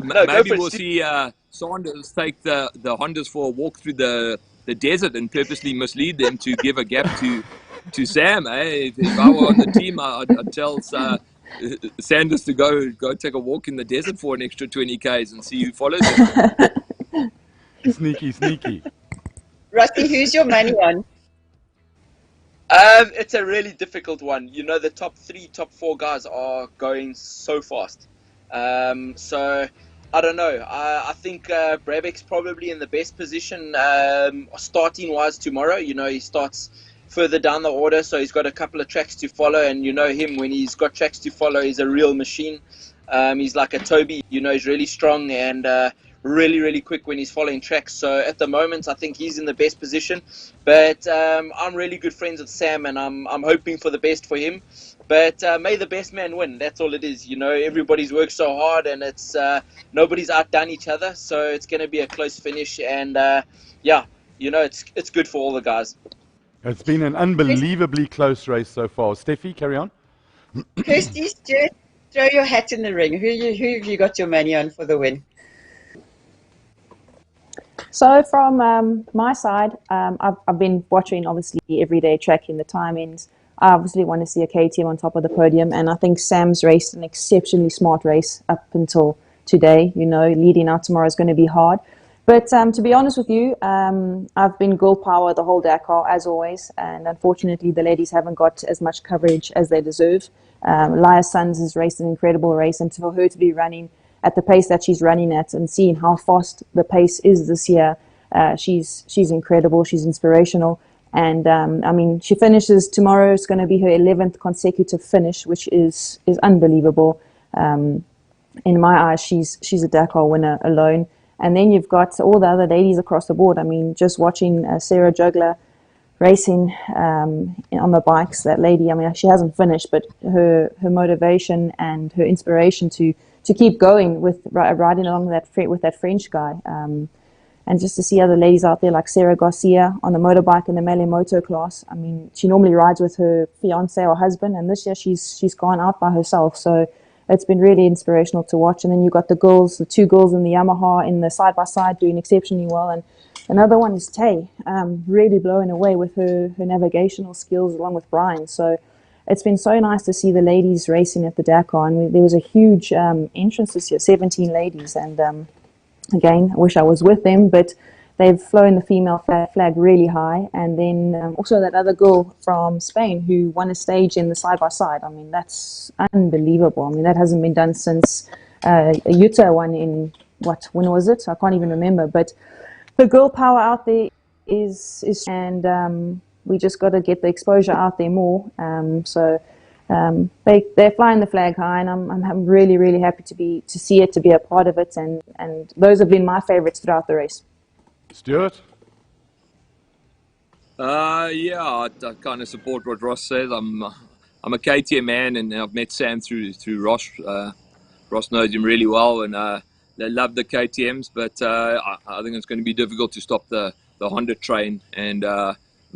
No, maybe go for we'll it, see Sanders take the Hondas for a walk through the desert and purposely mislead them to give a gap to Sam. If I were on the team, I'd tell Sanders to go take a walk in the desert for an extra 20 Ks and see who follows him. Sneaky. Rossi, who's your money on? It's a really difficult one. You know, the top 3, top 4 guys are going so fast. So I don't know. I think Brabeck's probably in the best position starting wise tomorrow. You know, he starts further down the order, so he's got a couple of tracks to follow, and you know him, when he's got tracks to follow, he's a real machine. He's like a Toby, you know, he's really strong and really quick when he's following tracks. So at the moment, I think he's in the best position. But I'm really good friends with Sam, and I'm hoping for the best for him. But may the best man win. That's all it is. You know, everybody's worked so hard, and it's nobody's outdone each other. So it's going to be a close finish, and yeah, you know, it's good for all the guys. It's been an unbelievably close race so far. Steffi, carry on. Kirsty, Stuart, throw your hat in the ring. Who have you got your money on for the win? So from my side, I've been watching, obviously, every day, tracking the timings. I obviously want to see a KTM on top of the podium, and I think Sam's raced an exceptionally smart race up until today. You know, leading out tomorrow is going to be hard. But to be honest with you, I've been girl power the whole Dakar, as always, and unfortunately the ladies haven't got as much coverage as they deserve. Laya Sons has raced an incredible race, and for her to be running at the pace that she's running at and seeing how fast the pace is this year, she's incredible, she's inspirational. And I mean, she finishes tomorrow. It's going to be her 11th consecutive finish, which is unbelievable. In my eyes, she's a Dakar winner alone. And then you've got all the other ladies across the board. I mean, just watching Sarah Juggler racing on the bikes, that lady, I mean, she hasn't finished, but her motivation and her inspiration to keep going with riding along with that French guy. And just to see other ladies out there like Sarah Garcia on the motorbike in the Melee Moto class. I mean, she normally rides with her fiance or husband, and this year she's gone out by herself. So it's been really inspirational to watch. And then you've got the two girls in the Yamaha in the side-by-side doing exceptionally well. And another one is Tay, really blowing away with her navigational skills along with Brian. So it's been so nice to see the ladies racing at the Dakar. And there was a huge entrance this year, 17 ladies. And again, I wish I was with them, but they've flown the female flag really high. And then also that other girl from Spain who won a stage in the side-by-side. I mean, that's unbelievable. I mean, that hasn't been done since Utah won in, when was it? I can't even remember. But the girl power out there is and we just got to get the exposure out there more. So they're flying the flag high, and I'm really, really happy to see it, to be a part of it, and those have been my favorites throughout the race. Stuart? Yeah, I kind of support what Ross says. I'm a KTM man, and I've met Sam through Ross. Ross knows him really well, and they love the KTMs, but I think it's going to be difficult to stop the Honda train, and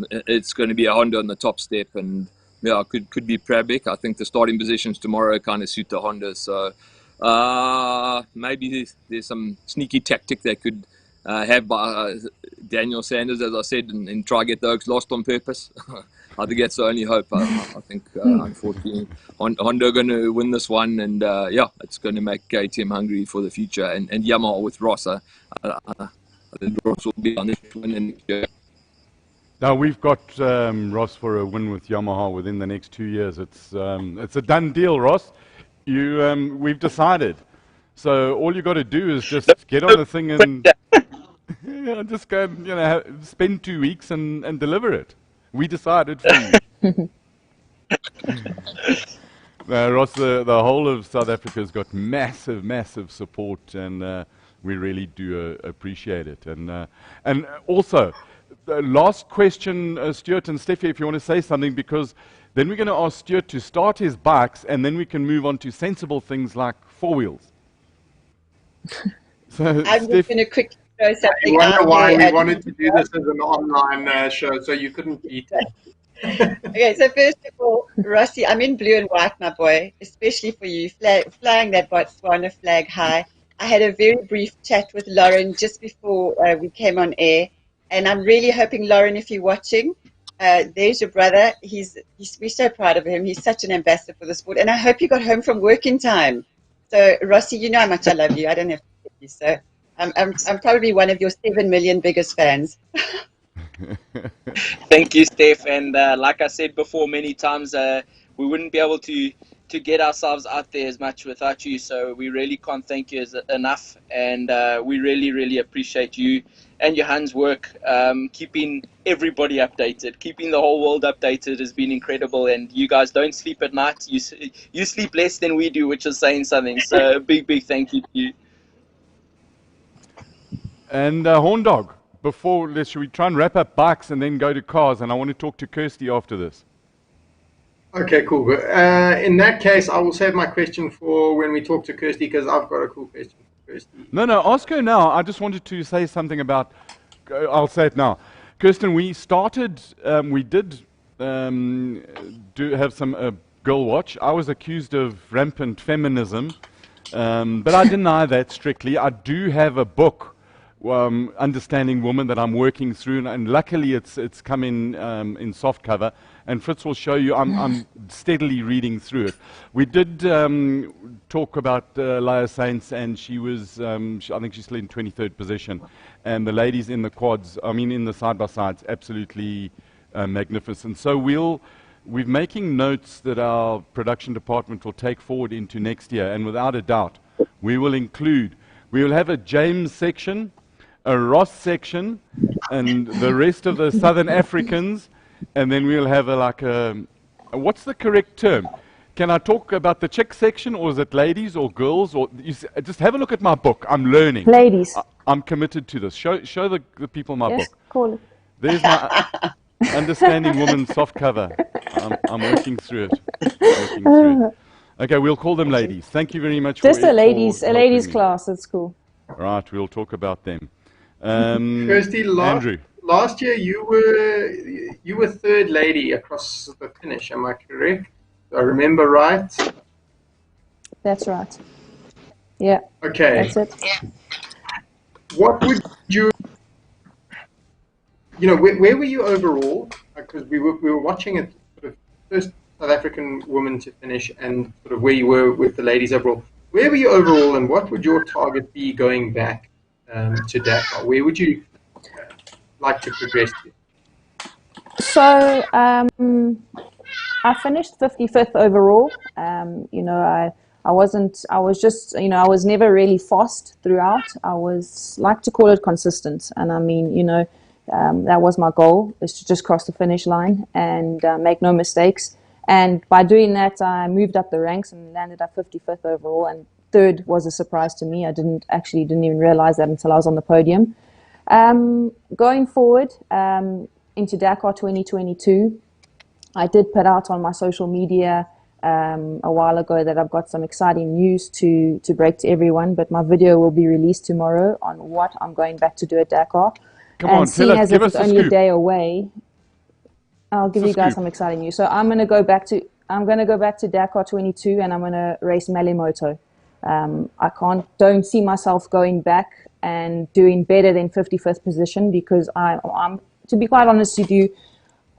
it's going to be a Honda on the top step, and yeah, could be Prabic. I think the starting positions tomorrow kind of suit the Honda, so maybe there's some sneaky tactic they could have by Daniel Sanders, as I said, and try to get the Oaks lost on purpose. I think that's the only hope. I think, unfortunately, Honda are going to win this one, and yeah, it's going to make KTM hungry for the future. And Yamaha with Ross, I think Ross will be on this win next year. Now we've got Ross for a win with Yamaha within the next 2 years. It's a done deal, Ross. We've decided. So all you got to do is just get on the thing and just go and, spend 2 weeks and deliver it. We decided for you. Ross, the whole of South Africa has got massive, massive support, and we really do appreciate it. And also, the last question, Stuart and Steffi, if you want to say something, because then we're going to ask Stuart to start his bikes, and then we can move on to sensible things like four wheels. So, I'm just going to quickly throw You something wonder out why there. we wanted to do this as an online show, so you couldn't beat it. Okay, so first of all, Rossi, I'm in blue and white, my boy, especially for you, flying that Botswana flag high. I had a very brief chat with Lauren just before we came on air, and I'm really hoping, Lauren, if you're watching, there's your brother. We're so proud of him. He's such an ambassador for the sport, and I hope you got home from work in time. So, Rossi, you know how much I love you. I don't have to tell you, so I'm probably one of your 7 million biggest fans. Thank you, Steph. And like I said before many times, we wouldn't be able to get ourselves out there as much without you. So we really can't thank you enough. And we really, really appreciate you and Johan's work. Keeping everybody updated, keeping the whole world updated has been incredible. And you guys don't sleep at night. You sleep less than we do, which is saying something. So a big, big thank you to you. And Horn Dog, should we try and wrap up bikes and then go to cars? And I want to talk to Kirsty after this. Okay, cool. In that case, I will save my question for when we talk to Kirsty, because I've got a cool question for Kirsty. No, ask her now. I just wanted to say something about, I'll say it now. Kirsten, we started, we did have some girl watch. I was accused of rampant feminism, but I deny that strictly. I do have a book, Understanding Woman, that I'm working through, and luckily it's come in soft cover, and Fritz will show you. I'm steadily reading through it. We did talk about Laya Saints, and she was I think she's still in 23rd position, and the ladies in the quads, in the side-by-sides, absolutely magnificent. So we're making notes that our production department will take forward into next year, and without a doubt we will have a James section, a Ross section, and the rest of the Southern Africans, and then we'll have what's the correct term? Can I talk about the chick section, or is it ladies or girls? Or just have a look at my book. I'm learning. Ladies. I'm committed to this. Show the people my Yes, book. call it. There's my Understanding Woman soft cover. I'm working through it. Okay, we'll call them ladies. Thank you very much. Just for a ladies helping me. class at school. Right, we'll talk about them. Kirsty, Andrew. last year you were third lady across the finish. Am I correct? Do I remember right? That's right. Yeah. Okay. That's it. What would where were you overall? Because we were watching it, sort of first South African woman to finish, and sort of where you were with the ladies overall. Where were you overall, and what would your target be going back to Dakar? Where would you like to progress to? So I finished 55th overall. I was never really fast throughout. I was, like to call it, consistent. And that was my goal, is to just cross the finish line and make no mistakes. And by doing that, I moved up the ranks and landed at 55th overall. And third was a surprise to me. I didn't even realize that until I was on the podium. Going forward into Dakar 2022, I did put out on my social media a while ago that I've got some exciting news to break to everyone, but my video will be released tomorrow on what I'm going back to do at Dakar. Come on, seeing as give it's us a only scoop. a day away, I'll give you guys some exciting news. So I'm going to go back to Dakar 22, and I'm going to race Malimoto. I don't see myself going back and doing better than 55th position, because I'm, to be quite honest with you,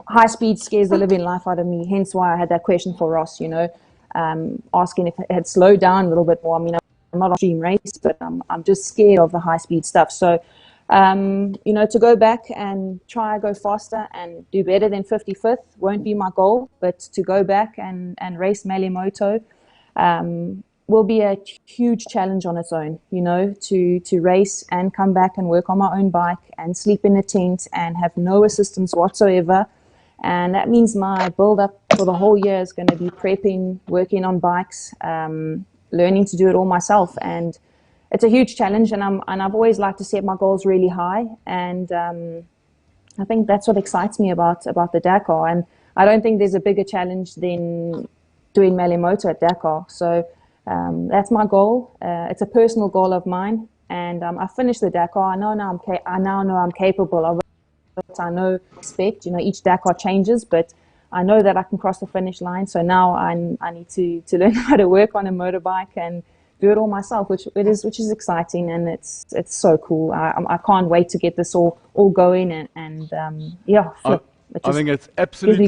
high speed scares the living life out of me. Hence why I had that question for Ross, asking if it had slowed down a little bit more. I'm not on stream race, but I'm just scared of the high speed stuff. So, to go back and try go faster and do better than 55th won't be my goal, but to go back and race Malimoto will be a huge challenge on its own, to race and come back and work on my own bike and sleep in a tent and have no assistance whatsoever And that means my build-up for the whole year is going to be prepping, working on bikes, learning to do it all myself. And it's a huge challenge, and I've always liked to set my goals really high. And I think that's what excites me about the Dakar. And I don't think there's a bigger challenge than doing Malimoto at Dakar. So that's my goal. It's a personal goal of mine. And I finished the Dakar. I now know I'm capable of it. I know expect. Each Dakar changes, but I know that I can cross the finish line. So now I need to learn how to work on a motorbike and do it all myself, which is exciting, and it's so cool. I can't wait to get this all going and yeah. I think it's absolutely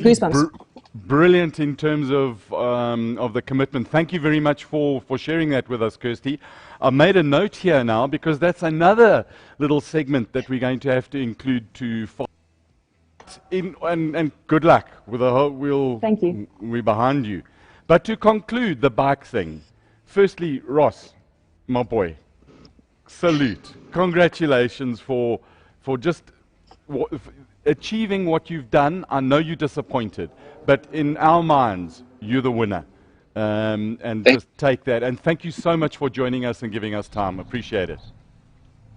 brilliant in terms of the commitment. Thank you very much for sharing that with us, Kirsty. I made a note here now because that's another little segment that we're going to have to include to follow. And good luck with the whole. Thank you. We're behind you. But to conclude the bike thing, firstly, Ross, my boy, salute, congratulations for just achieving what you've done. I know you're disappointed, but in our minds, you're the winner. And just take that. And thank you so much for joining us and giving us time. Appreciate it.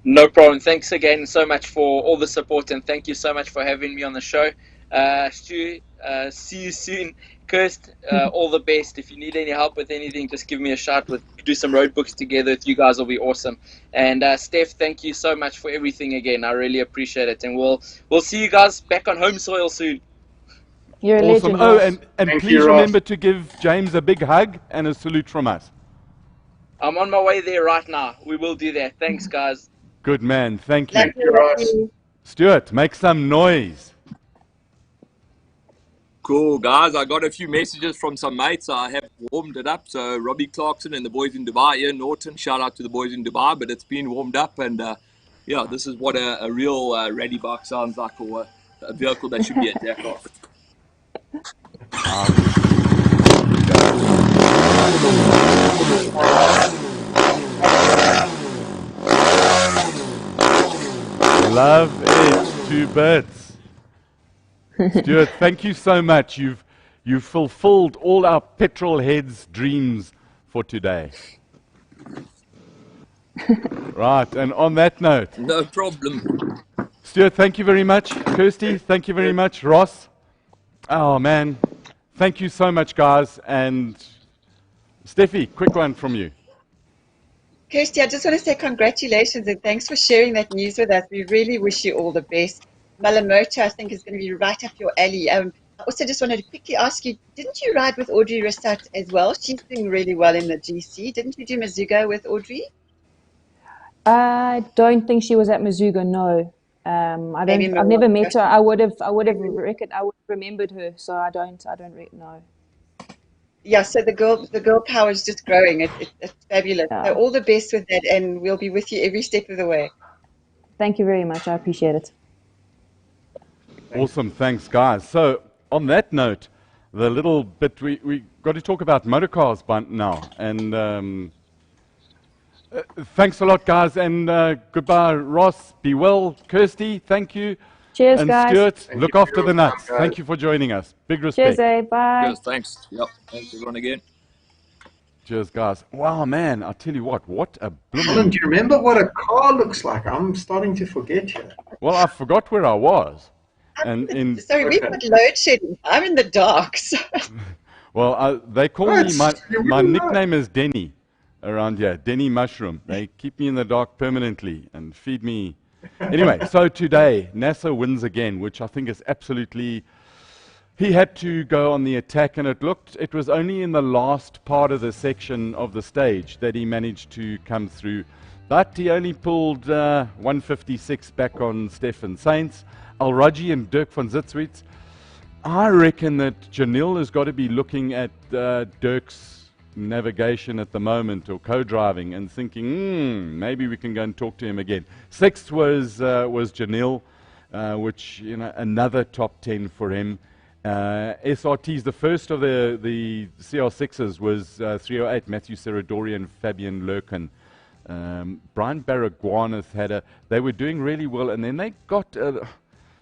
No problem. Thanks again so much for all the support, and thank you so much for having me on the show. Stu, see you soon. Kirst, all the best. If you need any help with anything, just give me a shout. Do some road books together with you guys will be awesome. And Steph, thank you so much for everything again. I really appreciate it. And we'll see you guys back on home soil soon. You're a awesome. legend. Oh, Ross. and please remember to give James a big hug and a salute from us. I'm on my way there right now. We will do that. Thanks, guys. Good man. Thank you. Thank you, Ross. Stuart, make some noise. Cool, guys. I got a few messages from some mates. I have warmed it up. So Robbie Clarkson and the boys in Dubai, Ian Norton, shout out to the boys in Dubai. But it's been warmed up, and yeah, this is what a real rally bike sounds like, or a vehicle that should be at Dakar. Love it to bits. Stuart, thank you so much. You've fulfilled all our petrol heads' dreams for today. Right, and on that note, No problem. Stuart, thank you very much. Kirsty, thank you very much. Ross, oh man, thank you so much, guys. And Steffi, quick one from you. Kirsty, I just want to say congratulations and thanks for sharing that news with us. We really wish you all the best. Malimoto, I think, is going to be right up your alley. I also just wanted to quickly ask you, didn't you ride with Audrey Rassat as well? She's doing really well in the GC. Didn't you do Mizugo with Audrey? I don't think she was at Mizugo. No, I've never met her. I would have remembered her. So I don't know. Yeah, so the girl power is just growing. It's fabulous. Yeah. So all the best with that, and we'll be with you every step of the way. Thank you very much. I appreciate it. Awesome, thanks, guys. So on that note, the little bit we got to talk about motor cars by now, and thanks a lot, guys, and goodbye, Ross. Be well, Kirsty. Thank you. Cheers, and guys. Stuart, look after the nuts. Thank you for joining us. Big respect. Cheers, bye. Yes, thanks. Yep. Thanks everyone again. Cheers, guys. Wow, man, I tell you what a blooming... Alan, do you remember what a car looks like? I'm starting to forget here. Well, I forgot where I was. And Sorry, we've got load shedding. I'm in the dark. So. Well, they call me, my nickname is Denny around here, Denny Mushroom. They keep me in the dark permanently and feed me. Anyway, so today, NASA wins again, which I think is absolutely... He had to go on the attack, and it was only in the last part of the section of the stage that he managed to come through. But he only pulled 156 back on Stefan Saints. Al-Raji and Dirk van Zitswitz. I reckon that Janil has got to be looking at Dirk's navigation at the moment, or co-driving, and thinking, maybe we can go and talk to him again. Sixth was Janil, which, another top 10 for him. SRTs, the first of the CR6s was 308, Matthew Serradori and Fabian Lurkin. Brian Barraguaneth they were doing really well, and then they got,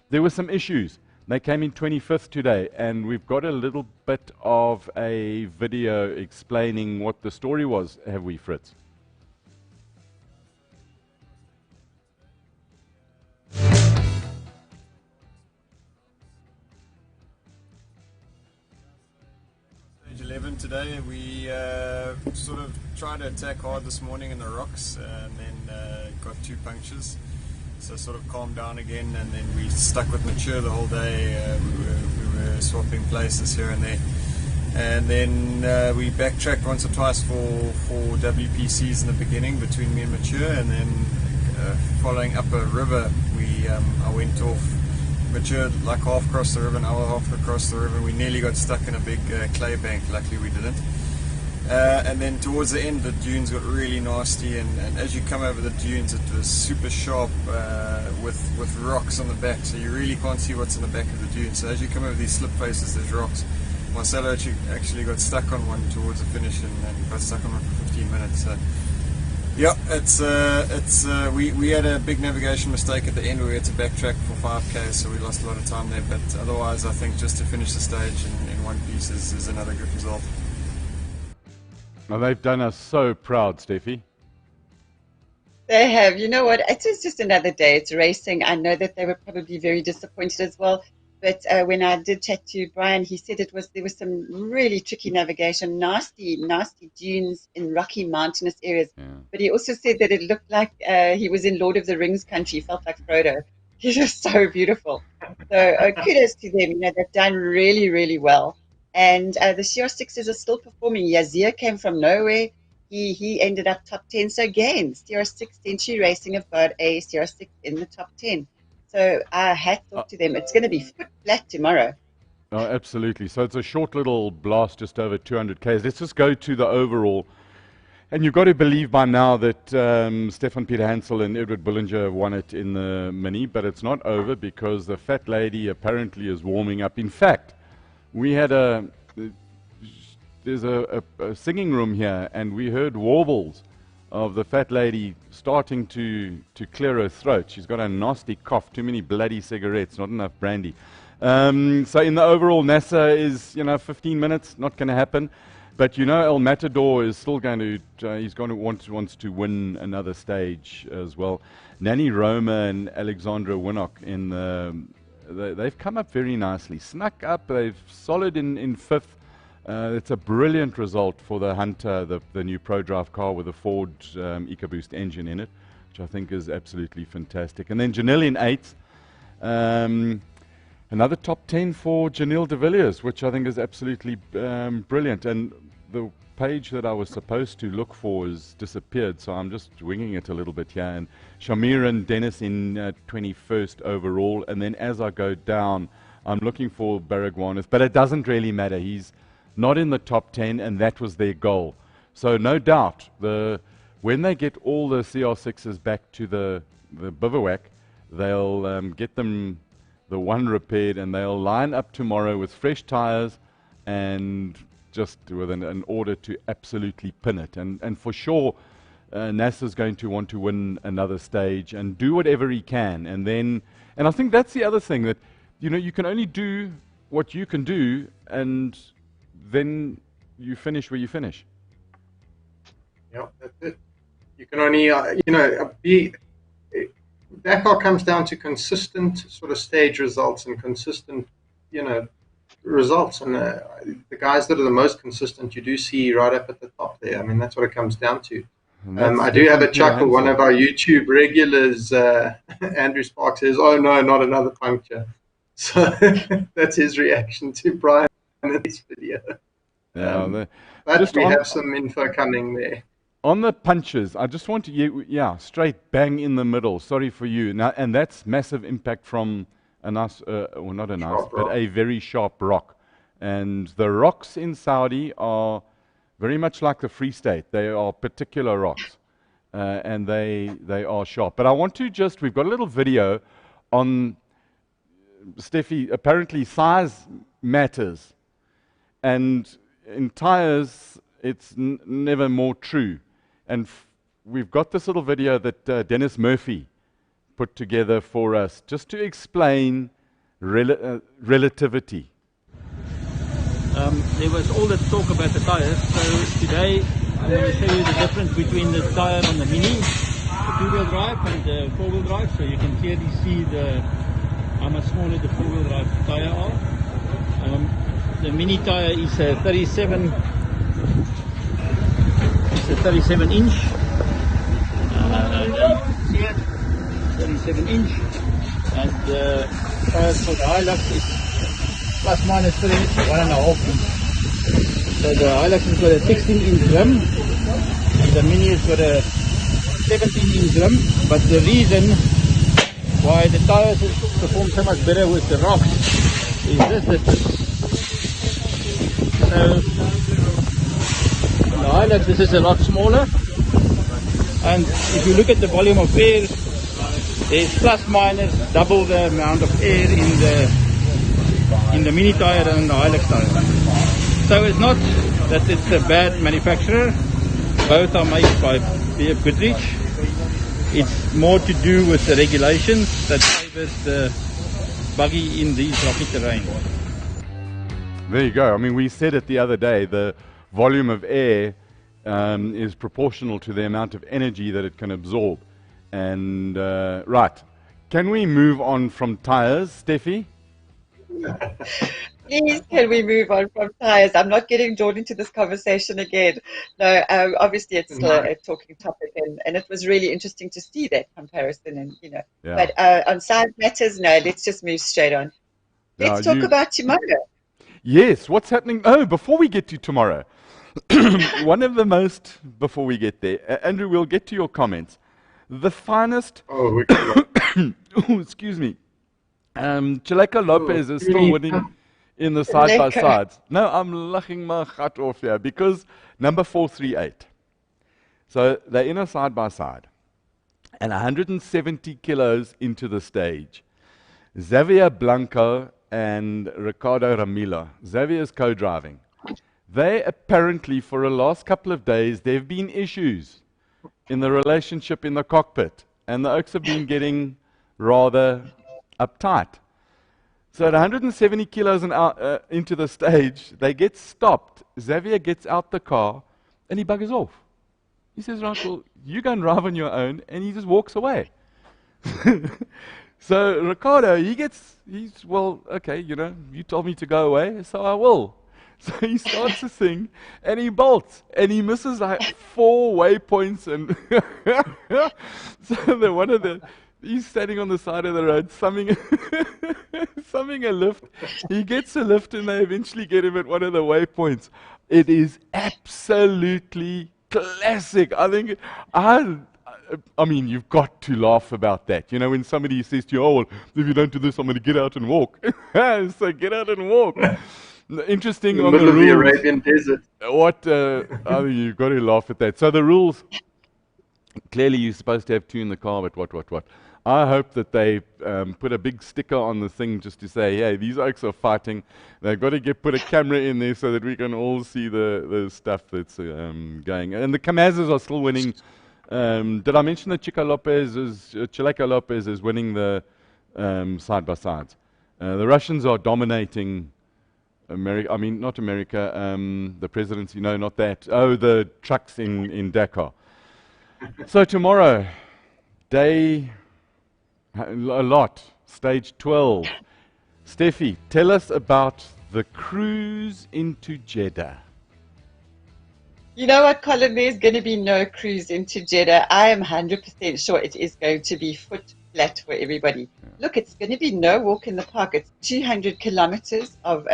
there were some issues. They came in 25th today, and we've got a little bit of a video explaining what the story was, have we, Fritz? Stage 11 today. We sort of tried to attack hard this morning in the rocks, and then got 2 punctures. So sort of calmed down again, and then we stuck with mature the whole day. We were swapping places here and there, and then we backtracked once or twice for WPCs in the beginning between me and mature, and then following up a river, I went off mature like half across the river, an hour half across the river. We nearly got stuck in a big clay bank. Luckily we didn't. And then towards the end the dunes got really nasty, and as you come over the dunes it was super sharp with rocks on the back, so you really can't see what's in the back of the dunes. So as you come over these slip faces there's rocks. Marcelo actually got stuck on one towards the finish and got stuck on one for 15 minutes. So yeah, we had a big navigation mistake at the end where we had to backtrack for 5k, so we lost a lot of time there, but otherwise I think just to finish the stage in one piece is another good result. Well, they've done us so proud, Steffi. They have. You know what? It was just another day. It's racing. I know that they were probably very disappointed as well. But when I did chat to Brian, he said there was some really tricky navigation, nasty dunes in rocky mountainous areas. Yeah. But he also said that it looked like he was in Lord of the Rings country. He felt like Frodo. It was so beautiful. So kudos to them. You know, they've done really, really well. And the CR6s are still performing. Yazir came from nowhere. He ended up top 10. So again, CR6 Century Racing have got a CR6 in the top 10. So hats off to them. It's going to be foot flat tomorrow. Oh, absolutely. So it's a short little blast, just over 200 Ks. Let's just go to the overall. And you've got to believe by now that Stefan Peter Hansel and Edward Bullinger have won it in the Mini, but it's not over because the fat lady apparently is warming up. In fact, we had there's a singing room here, and we heard warbles of the fat lady starting to clear her throat. She's got a nasty cough, too many bloody cigarettes, not enough brandy. So in the overall, NASA is 15 minutes, not going to happen. But El Matador is still going to wants to win another stage as well. Nanny Roma and Alexandra Winnock they've come up very nicely, snuck up. They've solid in 5th. It's a brilliant result for the Hunter, the new ProDrive car with a Ford EcoBoost engine in it, which I think is absolutely fantastic. And then Janelle in 8th. Another top 10 for Janelle de Villiers, which I think is absolutely brilliant. And the page that I was supposed to look for has disappeared, so I'm just winging it a little bit here. And Shamir and Dennis in 21st overall. And then as I go down, I'm looking for Baragwanis, but it doesn't really matter. He's not in the top 10, and that was their goal. So no doubt, when they get all the CR6s back to the Bivouac, they'll get them the one repaired, and they'll line up tomorrow with fresh tires and just with an order to absolutely pin it. And for sure, NASA's going to want to win another stage and do whatever he can. And I think that's the other thing, that you can only do what you can do, and then you finish where you finish. Yeah, that's it. You can only, Dakar comes down to consistent sort of stage results and consistent, results. And the guys that are the most consistent, you do see right up at the top there. I mean, that's what it comes down to. I do have a chuckle. One of our YouTube regulars, Andrew Sparks, says, "Oh no, not another puncture." So that's his reaction to Brian in this video. Yeah, but we have some info coming there. On the punches, I just want to, straight bang in the middle. Sorry for you. Now, and that's massive impact from not a nice, but a very sharp rock. And the rocks in Saudi are very much like the Free State. They are particular rocks, and they are sharp. But I want to we've got a little video on Steffi. Apparently, size matters, and in tires, it's never more true. And we've got this little video that Dennis Murphy put together for us, just to explain relativity? There was all the talk about the tires. So today I'm going to show you the difference between the tire on the Mini, the two-wheel drive, and the four-wheel drive. So you can clearly see how much smaller the four-wheel drive tire are. The Mini tire is a 37. It's a 37 inch. See it? 37 inch. And the tires for the Hilux is plus minus 1.5 inch. So the Hilux has got a 16 inch rim, and the Mini has got a 17 inch rim. But the reason why the tires perform so much better with the rocks is this distance. So the Hilux, this is a lot smaller, and if you look at the volume of air, there's plus minus double the amount of air in the Mini tire than the Hilux tire. So it's not that it's a bad manufacturer, both are made by Goodrich. It's more to do with the regulations that favors the buggy in these rocky terrain. There you go. I mean, we said it the other day, the volume of air is proportional to the amount of energy that it can absorb. And, right, can we move on from tires, Steffi? Please, can we move on from tires? I'm not getting drawn into this conversation again. No, obviously it's still a talking topic, and it was really interesting to see that comparison. And Yeah. But on side matters, no. Let's just move straight on. Let's talk about tomorrow. Yes, what's happening? Oh, before we get to tomorrow, one of the most, before we get there, Andrew, we'll get to your comments. The finest, excuse me, Chileka Lopez is still winning in the side-by-sides. No, I'm laughing my heart off here because number 438. So they're in a side-by-side and 170 kilos into the stage. Xavier Blanco and Ricardo Ramilo. Xavier's co-driving. They apparently, for the last couple of days, there have been issues in the relationship in the cockpit, and the Oaks have been getting rather uptight. So at 170 kilos into the stage, they get stopped. Xavier gets out the car, and he buggers off. He says, right, well, you go and drive on your own, and he just walks away. So Ricardo, he's, well, okay, you told me to go away, so I will. So he starts to sing, and he bolts, and he misses like 4 waypoints, and so he's standing on the side of the road, summing a lift. He gets a lift, and they eventually get him at one of the waypoints. It is absolutely classic. I think I mean, you've got to laugh about that. When somebody says to you, oh, well, if you don't do this, I'm going to get out and walk. So get out and walk. Interesting on the rules. In the middle of the Arabian desert. I mean, you've got to laugh at that. So the rules, clearly you're supposed to have 2 in the car, but what. I hope that they put a big sticker on the thing just to say, hey, these oaks are fighting. They've got to put a camera in there so that we can all see the stuff that's going. And the Kamazes are still winning. Did I mention that Chileka Lopez is winning the side-by-sides? The Russians are dominating America. I mean, not America, the presidency. No, not that. Oh, the trucks in Dakar. So tomorrow, a lot, stage 12. Steffi, tell us about the cruise into Jeddah. You know what, Colin? There's going to be no cruise into Jeddah. I am 100% sure it is going to be foot flat for everybody. Yeah. Look, it's going to be no walk in the park. It's 200 kilometers of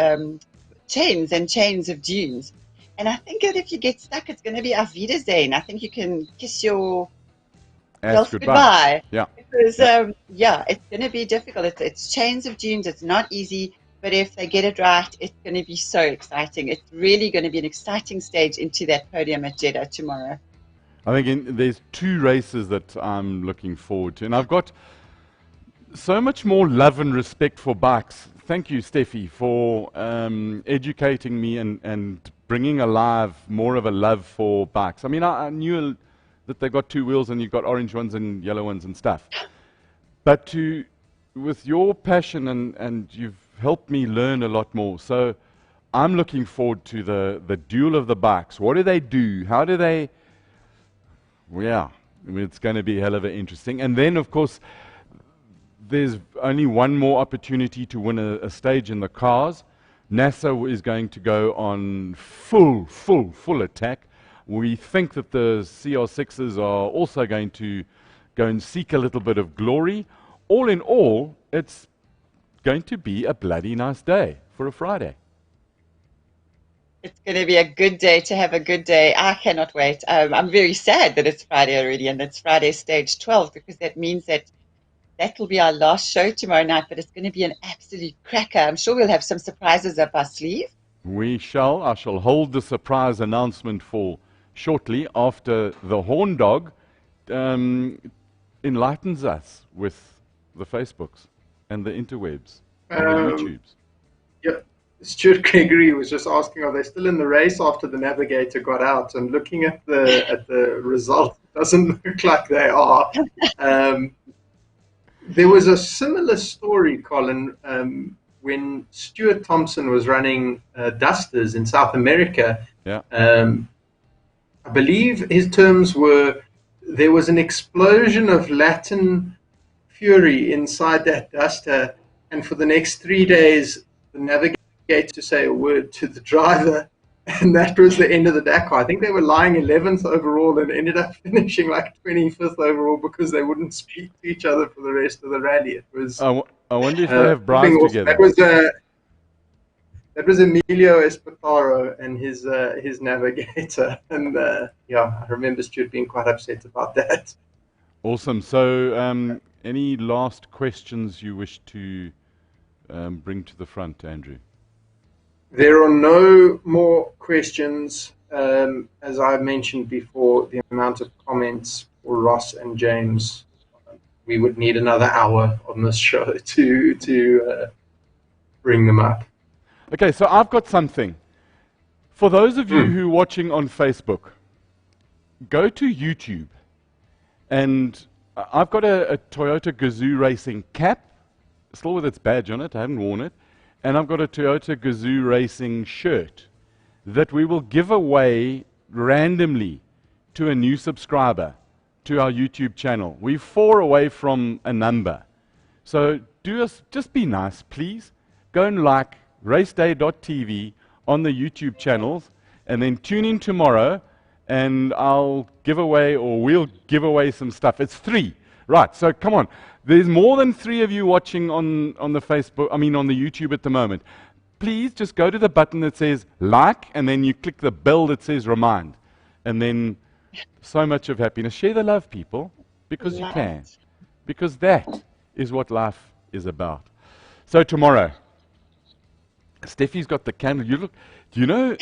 chains and chains of dunes. And I think that if you get stuck, it's going to be Auf Wiedersehen. I think you can kiss your girls goodbye. Yeah. Because, it's going to be difficult. It's chains of dunes. It's not easy. But if they get it right, it's going to be so exciting. It's really going to be an exciting stage into that podium at Jeddah tomorrow. I think there's 2 races that I'm looking forward to. And I've got so much more love and respect for bikes. Thank you, Steffi, for educating me and bringing alive more of a love for bikes. I mean, I knew that they got 2 wheels and you've got orange ones and yellow ones and stuff. But to with your passion and you've helped me learn a lot more. So I'm looking forward to the duel of the bikes. What do they do? How do they? Well, yeah, I mean, it's going to be a hell of a interesting. And then, of course, there's only one more opportunity to win a stage in the cars. NASA is going to go on full attack. We think that the CR6s are also going to go and seek a little bit of glory. All in all, it's going to be a bloody nice day for a Friday. It's going to be a good day to have a good day. I cannot wait. I'm very sad that it's Friday already and it's Friday stage 12, because that means that will be our last show tomorrow night, but it's going to be an absolute cracker. I'm sure we'll have some surprises up our sleeve. We shall. I shall hold the surprise announcement for shortly after the horn dog enlightens us with the Facebooks and the interwebs and the YouTubes. Yeah. Stuart Gregory was just asking, are they still in the race after the Navigator got out? And looking at the result, it doesn't look like they are. There was a similar story, Colin, when Stuart Thompson was running Dusters in South America. Yeah. I believe his terms were, there was an explosion of Latin fury inside that Duster, and for the next 3 days, the Navigator to say a word to the driver, and that was the end of the Dakar. I think they were lying 11th overall and ended up finishing like 25th overall because they wouldn't speak to each other for the rest of the rally. It was. I wonder if they have bras together. That was Emilio Espartaro and his Navigator, and yeah, I remember Stuart being quite upset about that. Awesome. So, any last questions you wish to bring to the front, Andrew? There are no more questions. As I mentioned before, the amount of comments for Ross and James, we would need another hour on this show to bring them up. Okay, so I've got something. For those of you who are watching on Facebook, go to YouTube, and I've got a Toyota Gazoo Racing cap, still with its badge on it, I haven't worn it, and I've got a Toyota Gazoo Racing shirt that we will give away randomly to a new subscriber to our YouTube channel. We're 4 away from a number. So just be nice, please. Go and like raceday.tv on the YouTube channels, and then tune in tomorrow, and I'll give away, or we'll give away some stuff. It's 3. Right, so come on. There's more than 3 of you watching on the Facebook, on the YouTube at the moment. Please just go to the button that says like, and then you click the bell that says remind. And then so much of happiness. Share the love, people, because you can. Because that is what life is about. So tomorrow, Steffi's got the candle. You look,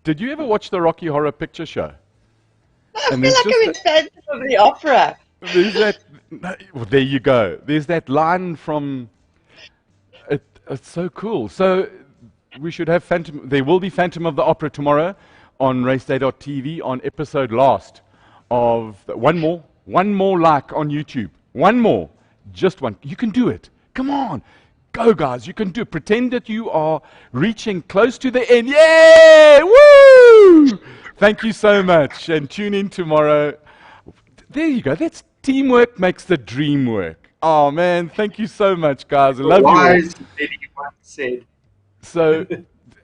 did you ever watch the Rocky Horror Picture Show? I feel like I'm in Phantom of the Opera. There's that, well, there you go. There's that line from, it's so cool. So we should have there will be Phantom of the Opera tomorrow on raceday.tv on episode last of, one more like on YouTube. One more. Just one. You can do it. Come on. Go, guys. You can do it. Pretend that you are reaching close to the end. Yay! Woo! Thank you so much. And tune in tomorrow. There you go. That's teamwork makes the dream work. Oh, man. Thank you so much, guys. I love you all. Wise lady once said. So,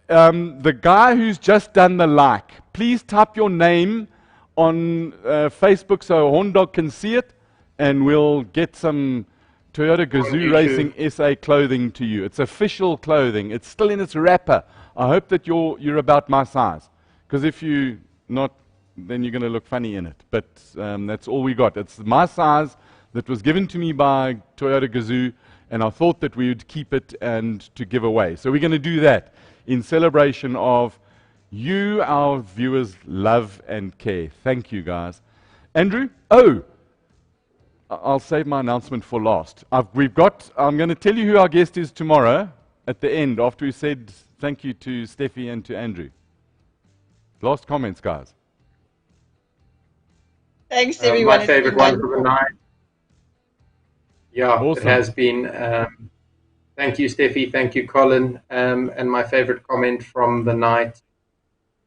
the guy who's just done the like, please type your name on Facebook so Horn Dog can see it, and we'll get some Toyota Gazoo Racing SA clothing to you. It's official clothing. It's still in its wrapper. I hope that you're about my size, because if you're not, then you're going to look funny in it. But that's all we got. It's my size that was given to me by Toyota Gazoo, and I thought that we would keep it and to give away. So we're going to do that in celebration of you, our viewers' love and care. Thank you, guys. Andrew? Oh, I'll save my announcement for last. I'm going to tell you who our guest is tomorrow at the end, after we said thank you to Steffi and to Andrew. Last comments, guys. Thanks, everyone. My favorite one for the night. Yeah, Awesome. it has been. Thank you, Steffi. Thank you, Colin. And my favorite comment from the night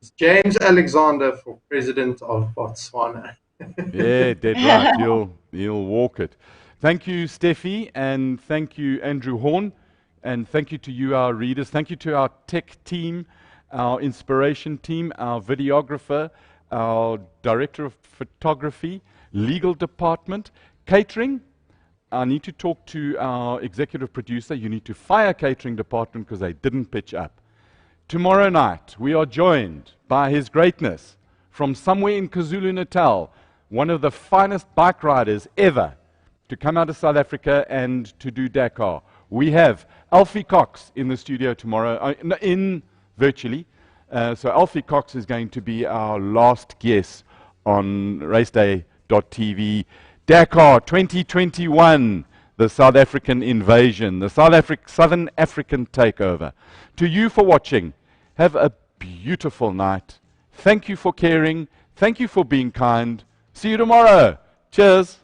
is James Alexander for President of Botswana. Yeah, dead right. You'll walk it. Thank you, Steffi, and thank you, Andrew Horn, and thank you to you, our readers. Thank you to our tech team, our inspiration team, our videographer, our director of photography, legal department, catering. I need to talk to our executive producer. You need to fire catering department because they didn't pitch up. Tomorrow night, we are joined by His Greatness from somewhere in KwaZulu-Natal, one of the finest bike riders ever to come out of South Africa and to do Dakar. We have Alfie Cox in the studio tomorrow, virtually. So Alfie Cox is going to be our last guest on Raceday.tv. Dakar 2021, the South African invasion, the Southern African takeover. To you for watching, have a beautiful night. Thank you for caring. Thank you for being kind. See you tomorrow. Cheers.